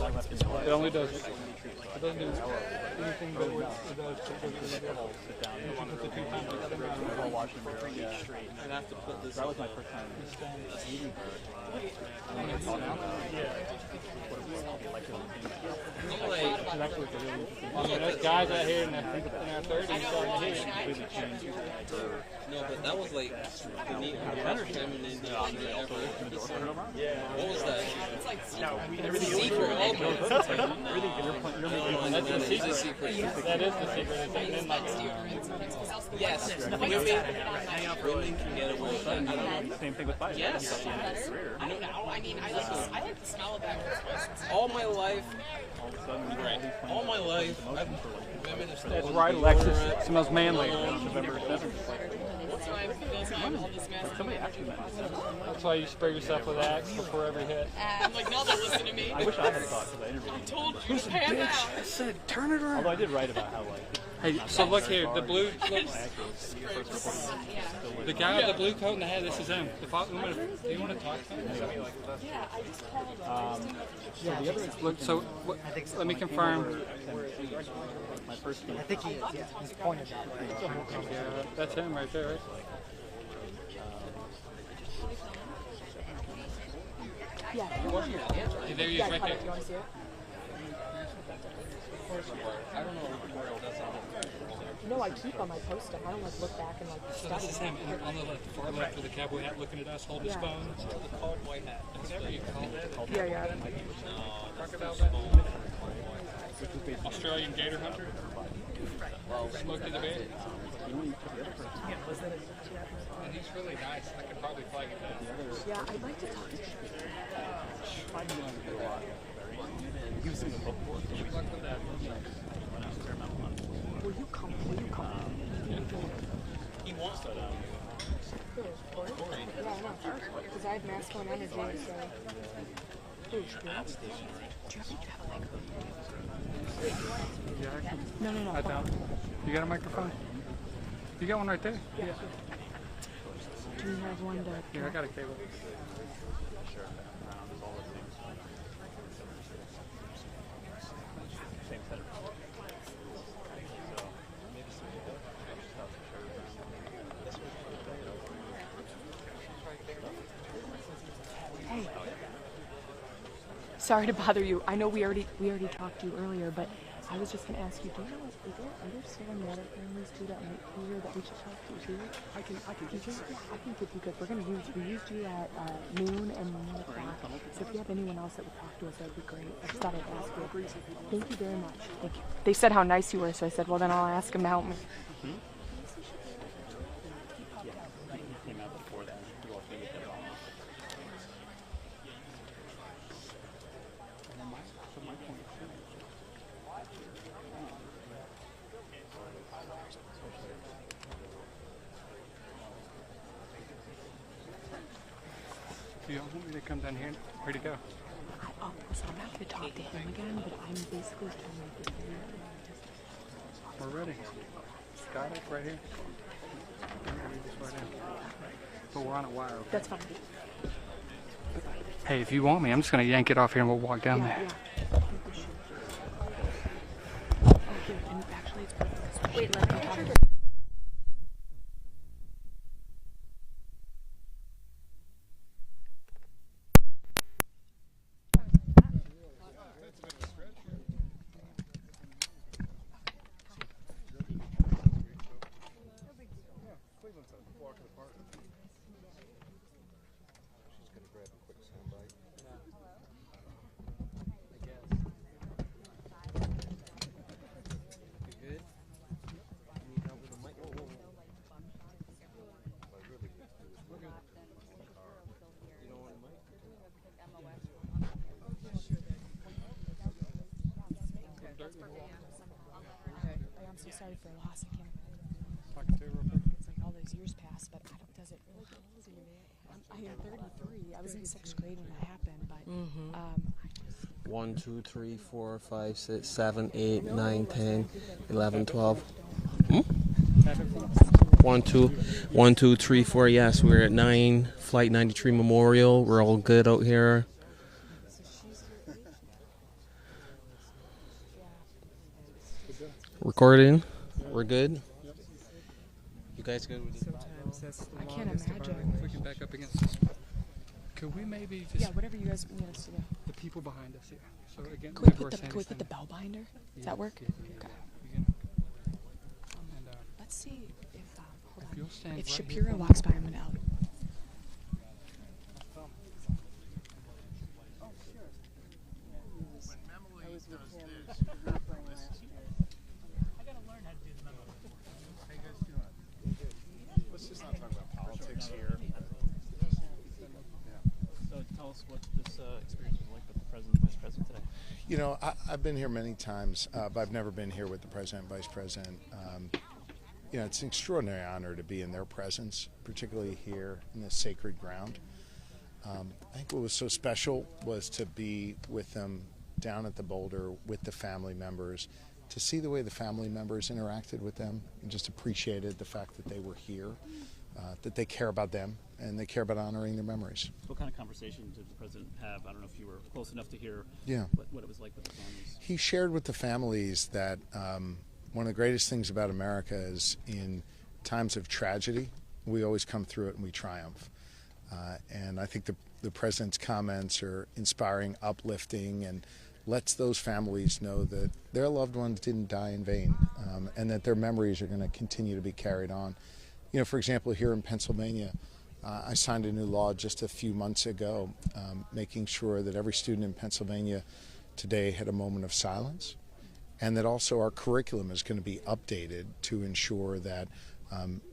S4: It only does. It doesn't do anything but what it does.
S9: I'd have to put this.
S2: That was my first time.
S4: There's guys out here in their 30s starting to hit.
S9: No, but
S12: That was like the neat time in India ever. What was that? It's like secret.
S21: That's the secret. That is the secret. And then like
S12: Yes. Women can get away with that.
S2: Same thing with bikes.
S12: Yes.
S8: I don't know. I mean, I like the smell of that.
S12: All my life, all my life, women have stolen.
S4: That's right, Alexis. It smells manly.
S8: November 7th. That's why I feel time all this mess.
S4: That's why you spray yourself with Axe before every hit.
S8: I'm like, no, don't listen to me.
S2: I wish I had thought because I interviewed you.
S8: I told you to pan out.
S4: I said, turn it around.
S2: Although I did write about how like.
S4: Hey, so look here, the blue, the guy with the blue coat and the hat, this is him. Do you want to talk to him?
S8: Yeah, I just called
S4: Look, so let me confirm.
S2: My first
S13: I think he is, yeah. He's pointed that way.
S4: Yeah, that's him right there, right?
S8: Yeah.
S4: Hey, there he is, right there.
S8: Do you want to see it?
S12: I don't know what Memorial does on
S8: No, I keep on my post-it. I don't like look back and like
S4: So
S8: study.
S4: this is him on the left, far left with the cowboy hat looking at us, holding his phone.
S12: the colored white hat.
S4: Whatever you call it.
S8: Yeah.
S4: Crocodile bat. Australian gator hunter. Smokey the Bear. And he's really nice. I could probably flag him down.
S8: Yeah, I'd like to talk to you.
S2: He was in the book board.
S8: Will you come?
S12: He wants to.
S8: Yeah, I know. Because I have masculine energy, so. Ooh, do you have No.
S4: I don't. You got a microphone? You got one right there?
S8: Yeah. Do you have one to...
S4: Yeah, I got a cable.
S8: Hey. Sorry to bother you. I know we already talked to you earlier, but I was just going to ask you, do you know, are there still any other families too that might be here that we should talk to too? I can give you, I think if you could, we used you at noon and 1 o'clock, so if you have anyone else that would talk to us, that would be great. I just thought I'd ask you. Thank you very much. Thank you. They said how nice you were, so I said, well then I'll ask them to help me.
S4: Do you want me to come down here? Where'd he go?
S8: Oh, so I'm not going to talk to him again, but I'm basically trying to make this video.
S4: We're ready. Got it right here. But we're on a wire. Okay?
S8: That's fine.
S4: Hey, if you want me, I'm just going to yank it off here and we'll walk down there.
S8: Yeah. And actually, it's perfect. Wait, let me talk. I'm so sorry for your loss. I can't. It's like all those years pass, but does it really? I am 33. I was in 6th grade when that happened, but
S12: 1, 2, 3, 4, 5, 6, 7, 8, 9, 10, 11, 12. 1, 2, 3, 4. Yes, we're at 9, Flight 93 Memorial. We're all good out here. Recording. We're good. You guys good with it?
S8: I can't imagine.
S4: If we can back up against this. Could we maybe just...
S8: whatever you guys want us to do.
S4: The people behind us here. So again,
S8: Can we put the bell behind her? Does that work?
S4: Yeah.
S8: Okay. Let's see if, hold on.
S4: You'll stand
S8: If
S4: right
S8: Shapiro
S4: here.
S8: walks by, I'm gonna out.
S14: Let's just not talk about politics here.
S2: So tell us what this experience was like with the president and vice president today.
S14: You know, I've been here many times, but I've never been here with the president and vice president. You know, it's an extraordinary honor to be in their presence, particularly here in this sacred ground. I think what was so special was to be with them down at the boulder with the family members, to see the way the family members interacted with them and just appreciated the fact that they were here, that they care about them and they care about honoring their memories.
S2: What kind of conversation did the president have? I don't know if you were close enough to hear what it was like with the families.
S14: He shared with the families that one of the greatest things about America is in times of tragedy, we always come through it and we triumph. And I think the president's comments are inspiring, uplifting, and lets those families know that their loved ones didn't die in vain, and that their memories are going to continue to be carried on. You know, for example, here in Pennsylvania, I signed a new law just a few months ago, making sure that every student in Pennsylvania today had a moment of silence, and that also our curriculum is going to be updated to ensure that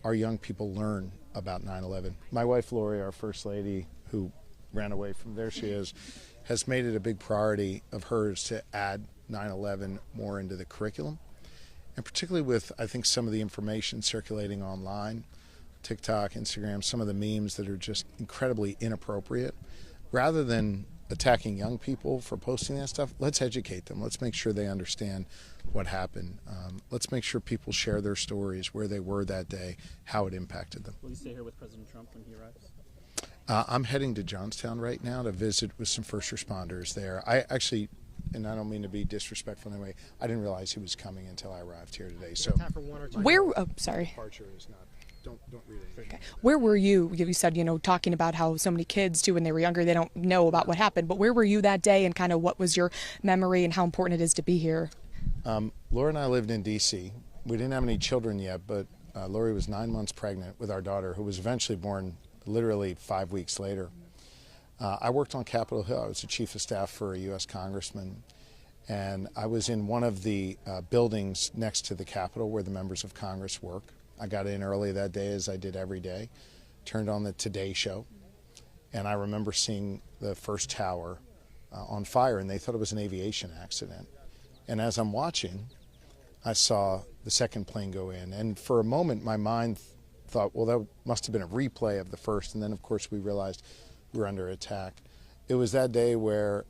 S14: our young people learn about 9/11. My wife, Lori, our First Lady, who ran away from there she is, has made it a big priority of hers to add 9/11 more into the curriculum. And particularly with, I think, some of the information circulating online, TikTok, Instagram, some of the memes that are just incredibly inappropriate. Rather than attacking young people for posting that stuff, let's educate them. Let's make sure they understand what happened. Let's make sure people share their stories, where they were that day, how it impacted them.
S2: Will you stay here with President Trump when he arrives?
S14: I'm heading to Johnstown right now to visit with some first responders there. I actually, and I don't mean to be disrespectful in any way, I didn't realize he was coming until I arrived here today. So
S23: time for one or two.
S8: Sorry.
S14: Departure is not. Don't read anything.
S8: Okay. Where were you? You said, talking about how so many kids, too, when they were younger, they don't know about what happened. But where were you that day, and kind of what was your memory and how important it is to be here?
S14: Laura and I lived in D.C. We didn't have any children yet, but Lori was 9 months pregnant with our daughter, who was eventually born literally 5 weeks later. I worked on Capitol Hill. I was the chief of staff for a U.S. congressman, and I was in one of the buildings next to the Capitol where the members of Congress work. I got in early that day, as I did every day, turned on the Today Show, and I remember seeing the first tower on fire, and they thought it was an aviation accident. And as I'm watching, I saw the second plane go in, and for a moment my mind thought, well, that must have been a replay of the first, and then of course we realized we were under attack. It was that day where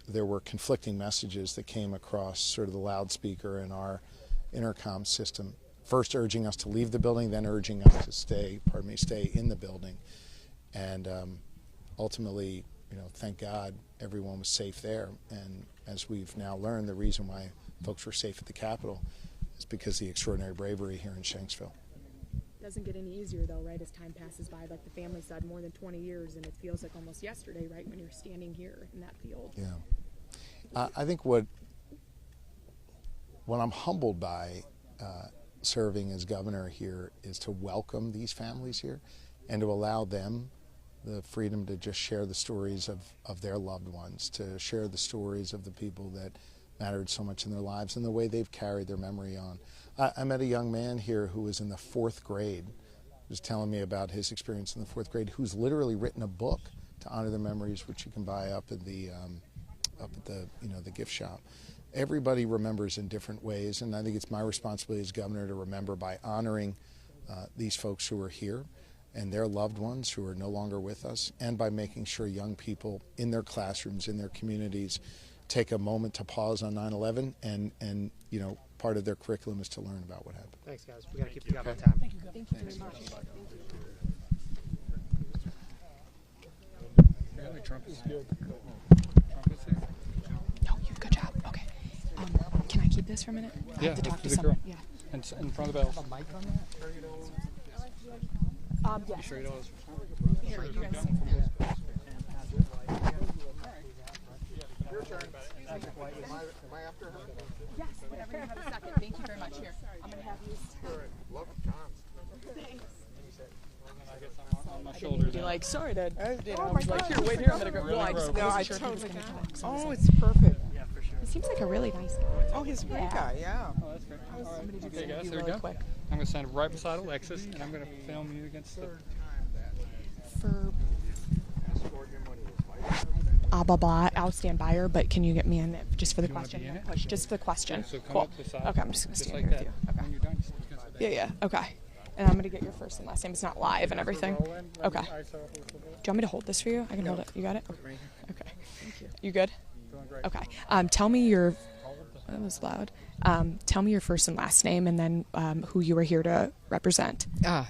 S14: there were conflicting messages that came across sort of the loudspeaker in our intercom system, first urging us to leave the building, then urging us to stay in the building. And ultimately, thank God everyone was safe there. And as we've now learned, the reason why folks were safe at the Capitol is because of the extraordinary bravery here in Shanksville.
S8: Doesn't get any easier, though, right, as time passes by. Like the family said, more than 20 years, and it feels like almost yesterday, right, when you're standing here in that field.
S14: Yeah. I think what I'm humbled by serving as governor here is to welcome these families here and to allow them the freedom to just share the stories of their loved ones, to share the stories of the people that mattered so much in their lives and the way they've carried their memory on. I met a young man here who was in the 4th grade, was telling me about his experience in the 4th grade, who's literally written a book to honor their memories, which you can buy up at the the gift shop. Everybody remembers in different ways, and I think it's my responsibility as governor to remember by honoring these folks who are here and their loved ones who are no longer with us, and by making sure young people in their classrooms, in their communities, take a moment to pause on 9/11, and part of their curriculum is to learn about what happened.
S23: Thanks, guys. We got to keep the job on time.
S8: Thank you very much.
S4: Trump is good.
S8: No, good job. Okay. Can I keep this for a minute? I have to talk to someone. Yeah.
S4: And in front of the bell.
S23: A mic on that?
S8: Yeah.
S4: You sure you don't?
S8: Here, you guys.
S23: Your turn. Am I after her?
S8: Yes, whenever you have a second. Thank you very much. Here, I'm going to have you.
S23: Love it, John.
S8: Thanks.
S21: I guess I'm on my shoulder.
S3: Be like, sorry, Dad.
S15: I did.
S3: Oh
S15: I
S3: my
S15: was
S3: gosh,
S15: like,
S3: here, wait here. I'm gonna go.
S21: Really
S3: Well, I just
S15: no, I
S3: wasn't sure if he was
S15: totally
S3: gonna
S15: got
S3: come.
S15: it.
S3: So I was
S15: Oh,
S3: like,
S15: it's perfect.
S21: Yeah, for sure.
S3: he seems like a really nice guy.
S15: Oh, he's a great guy, yeah.
S21: Oh, that's great. All right.
S3: Somebody do
S21: Okay,
S3: this
S21: guys,
S3: interview
S21: here we
S3: really
S21: go.
S3: quick.
S21: I'm going to stand right beside Alexis, and I'm going to film you against the...
S3: For blah blah, I'll stand by her, but can you get me in it just for the
S21: You wanna
S3: question?
S21: be in it?
S3: Push just for the question.
S21: Yeah, so come
S3: Cool.
S21: up to the side.
S3: Okay, I'm just gonna stand
S21: like
S3: here with
S21: that.
S3: you. Okay.
S21: When you're done, you can sit
S3: Yeah, yeah. Okay. And I'm gonna get your first and last name. It's not live and everything. Okay. Do you want me to hold this for you? I can hold it. You got it? Okay. Thank you. You good? Okay. Tell me your. That was loud. Tell me your first and last name, and then who you were here to represent.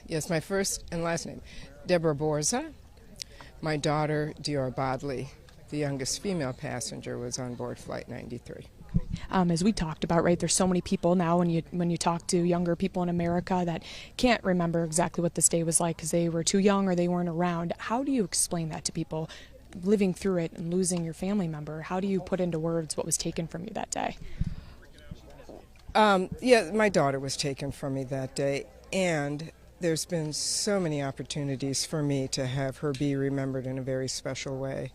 S15: Yes, my first and last name, Deborah Borza. My daughter, Dior Bodley, the youngest female passenger, was on board Flight 93.
S3: As we talked about, right, there's so many people now when you talk to younger people in America that can't remember exactly what this day was like because they were too young or they weren't around. How do you explain that to people living through it and losing your family member? How do you put into words what was taken from you that day?
S15: Yeah, my daughter was taken from me that day, and there's been so many opportunities for me to have her be remembered in a very special way.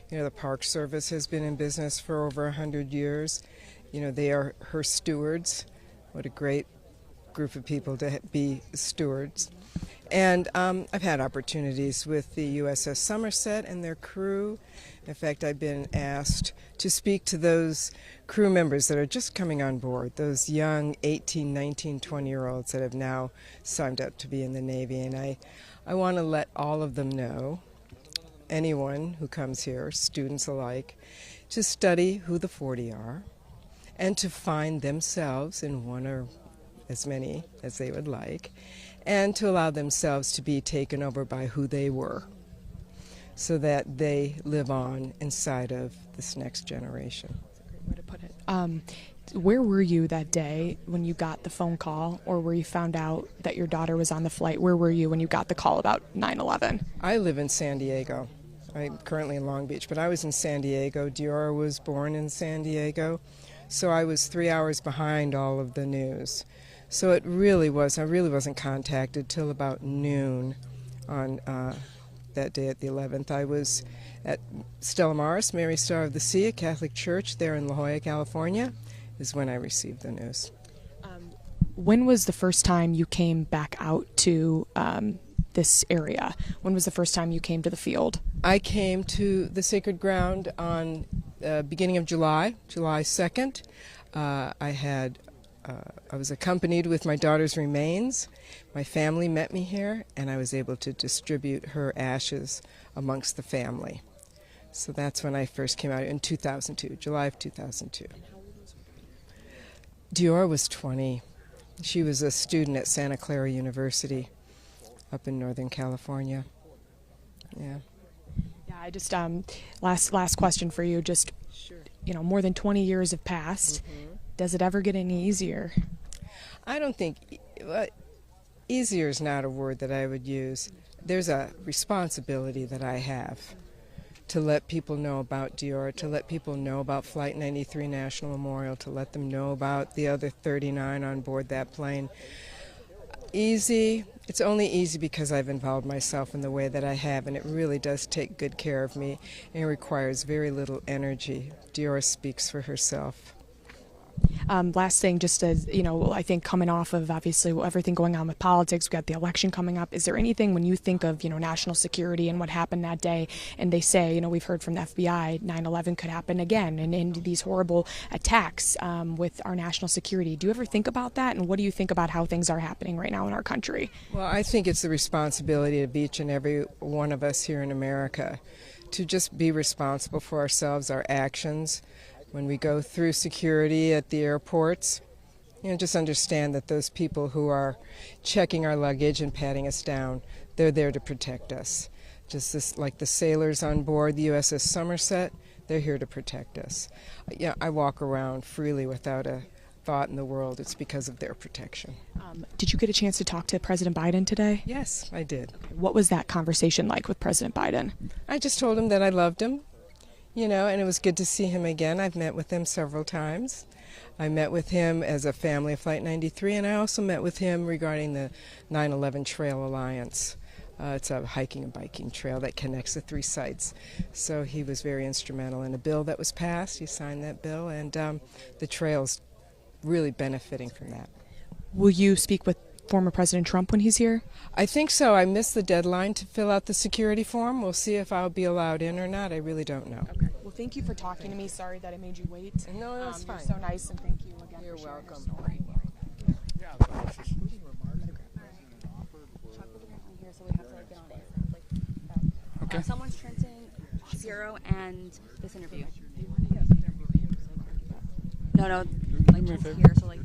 S15: You know, the Park Service has been in business for over 100 years. You know, they are her stewards. What a great group of people to be stewards. And I've had opportunities with the USS Somerset and their crew. In fact, I've been asked to speak to those crew members that are just coming on board, those young 18, 19, 20-year-olds that have now signed up to be in the Navy. And I want to let all of them know, anyone who comes here, students alike, to study who the 40 are and to find themselves in one or as many as they would like, and to allow themselves to be taken over by who they were so that they live on inside of this next generation.
S3: That's a great way to put it. Where were you that day when you got the phone call or where you found out that your daughter was on the flight? Where were you when you got the call about 9/11?
S15: I live in San Diego. I'm currently in Long Beach, but I was in San Diego. Dior was born in San Diego, so I was 3 hours behind all of the news. So I really wasn't contacted till about noon on that day at the 11th. I was at Stella Maris, Mary Star of the Sea, a Catholic church there in La Jolla, California, is when I received the news.
S3: When was the first time you came back out to this area? When was the first time you came to the field?
S15: I came to the Sacred Ground on beginning of July 2nd. I was accompanied with my daughter's remains. My family met me here, and I was able to distribute her ashes amongst the family. So that's when I first came out in 2002, July of 2002. Dior was 20. She was a student at Santa Clara University up in Northern California. Yeah.
S3: Yeah, I just last question for you. Just
S15: Sure.
S3: You know, more than 20 years have passed. Does it ever get any easier?
S15: I don't think easier is not a word that I would use. There's a responsibility that I have to let people know about Dior, to let people know about Flight 93 National Memorial, to let them know about the other 39 on board that plane. Easy, it's only easy because I've involved myself in the way that I have, and it really does take good care of me, and it requires very little energy. Dior speaks for herself.
S3: Last thing, just as you know, I think coming off of obviously everything going on with politics, we got the election coming up. Is there anything when you think of national security and what happened that day, and they say we've heard from the FBI 9/11 could happen again, and these horrible attacks with our national security? Do you ever think about that, and what do you think about how things are happening right now in our country?
S15: Well, I think it's the responsibility of each and every one of us here in America to just be responsible for ourselves, our actions. When we go through security at the airports, just understand that those people who are checking our luggage and patting us down, they're there to protect us. Just like the sailors on board the USS Somerset, they're here to protect us. I walk around freely without a thought in the world. It's because of their protection.
S3: Did you get a chance to talk to President Biden today?
S15: Yes, I did.
S3: Okay. What was that conversation like with President Biden?
S15: I just told him that I loved him. And it was good to see him again. I've met with him several times. I met with him as a family of Flight 93, and I also met with him regarding the 9/11 Trail Alliance. It's a hiking and biking trail that connects the 3 sites. So he was very instrumental in a bill that was passed. He signed that bill, and the trail's really benefiting from that.
S8: Will you speak with former President Trump when he's here?
S15: I think so. I missed the deadline to fill out the security form. We'll see if I'll be allowed in or not. I really don't know.
S8: Okay. Well, thank you for talking to me. Sorry that I made you wait.
S15: No, that's fine.
S8: You're so nice, and thank you again
S15: You're
S8: for sharing your
S15: welcome.
S8: story.
S21: Okay.
S23: Someone's Trenton, 0, and this interview. No, like
S21: me a
S23: just
S21: favor.
S23: here, so like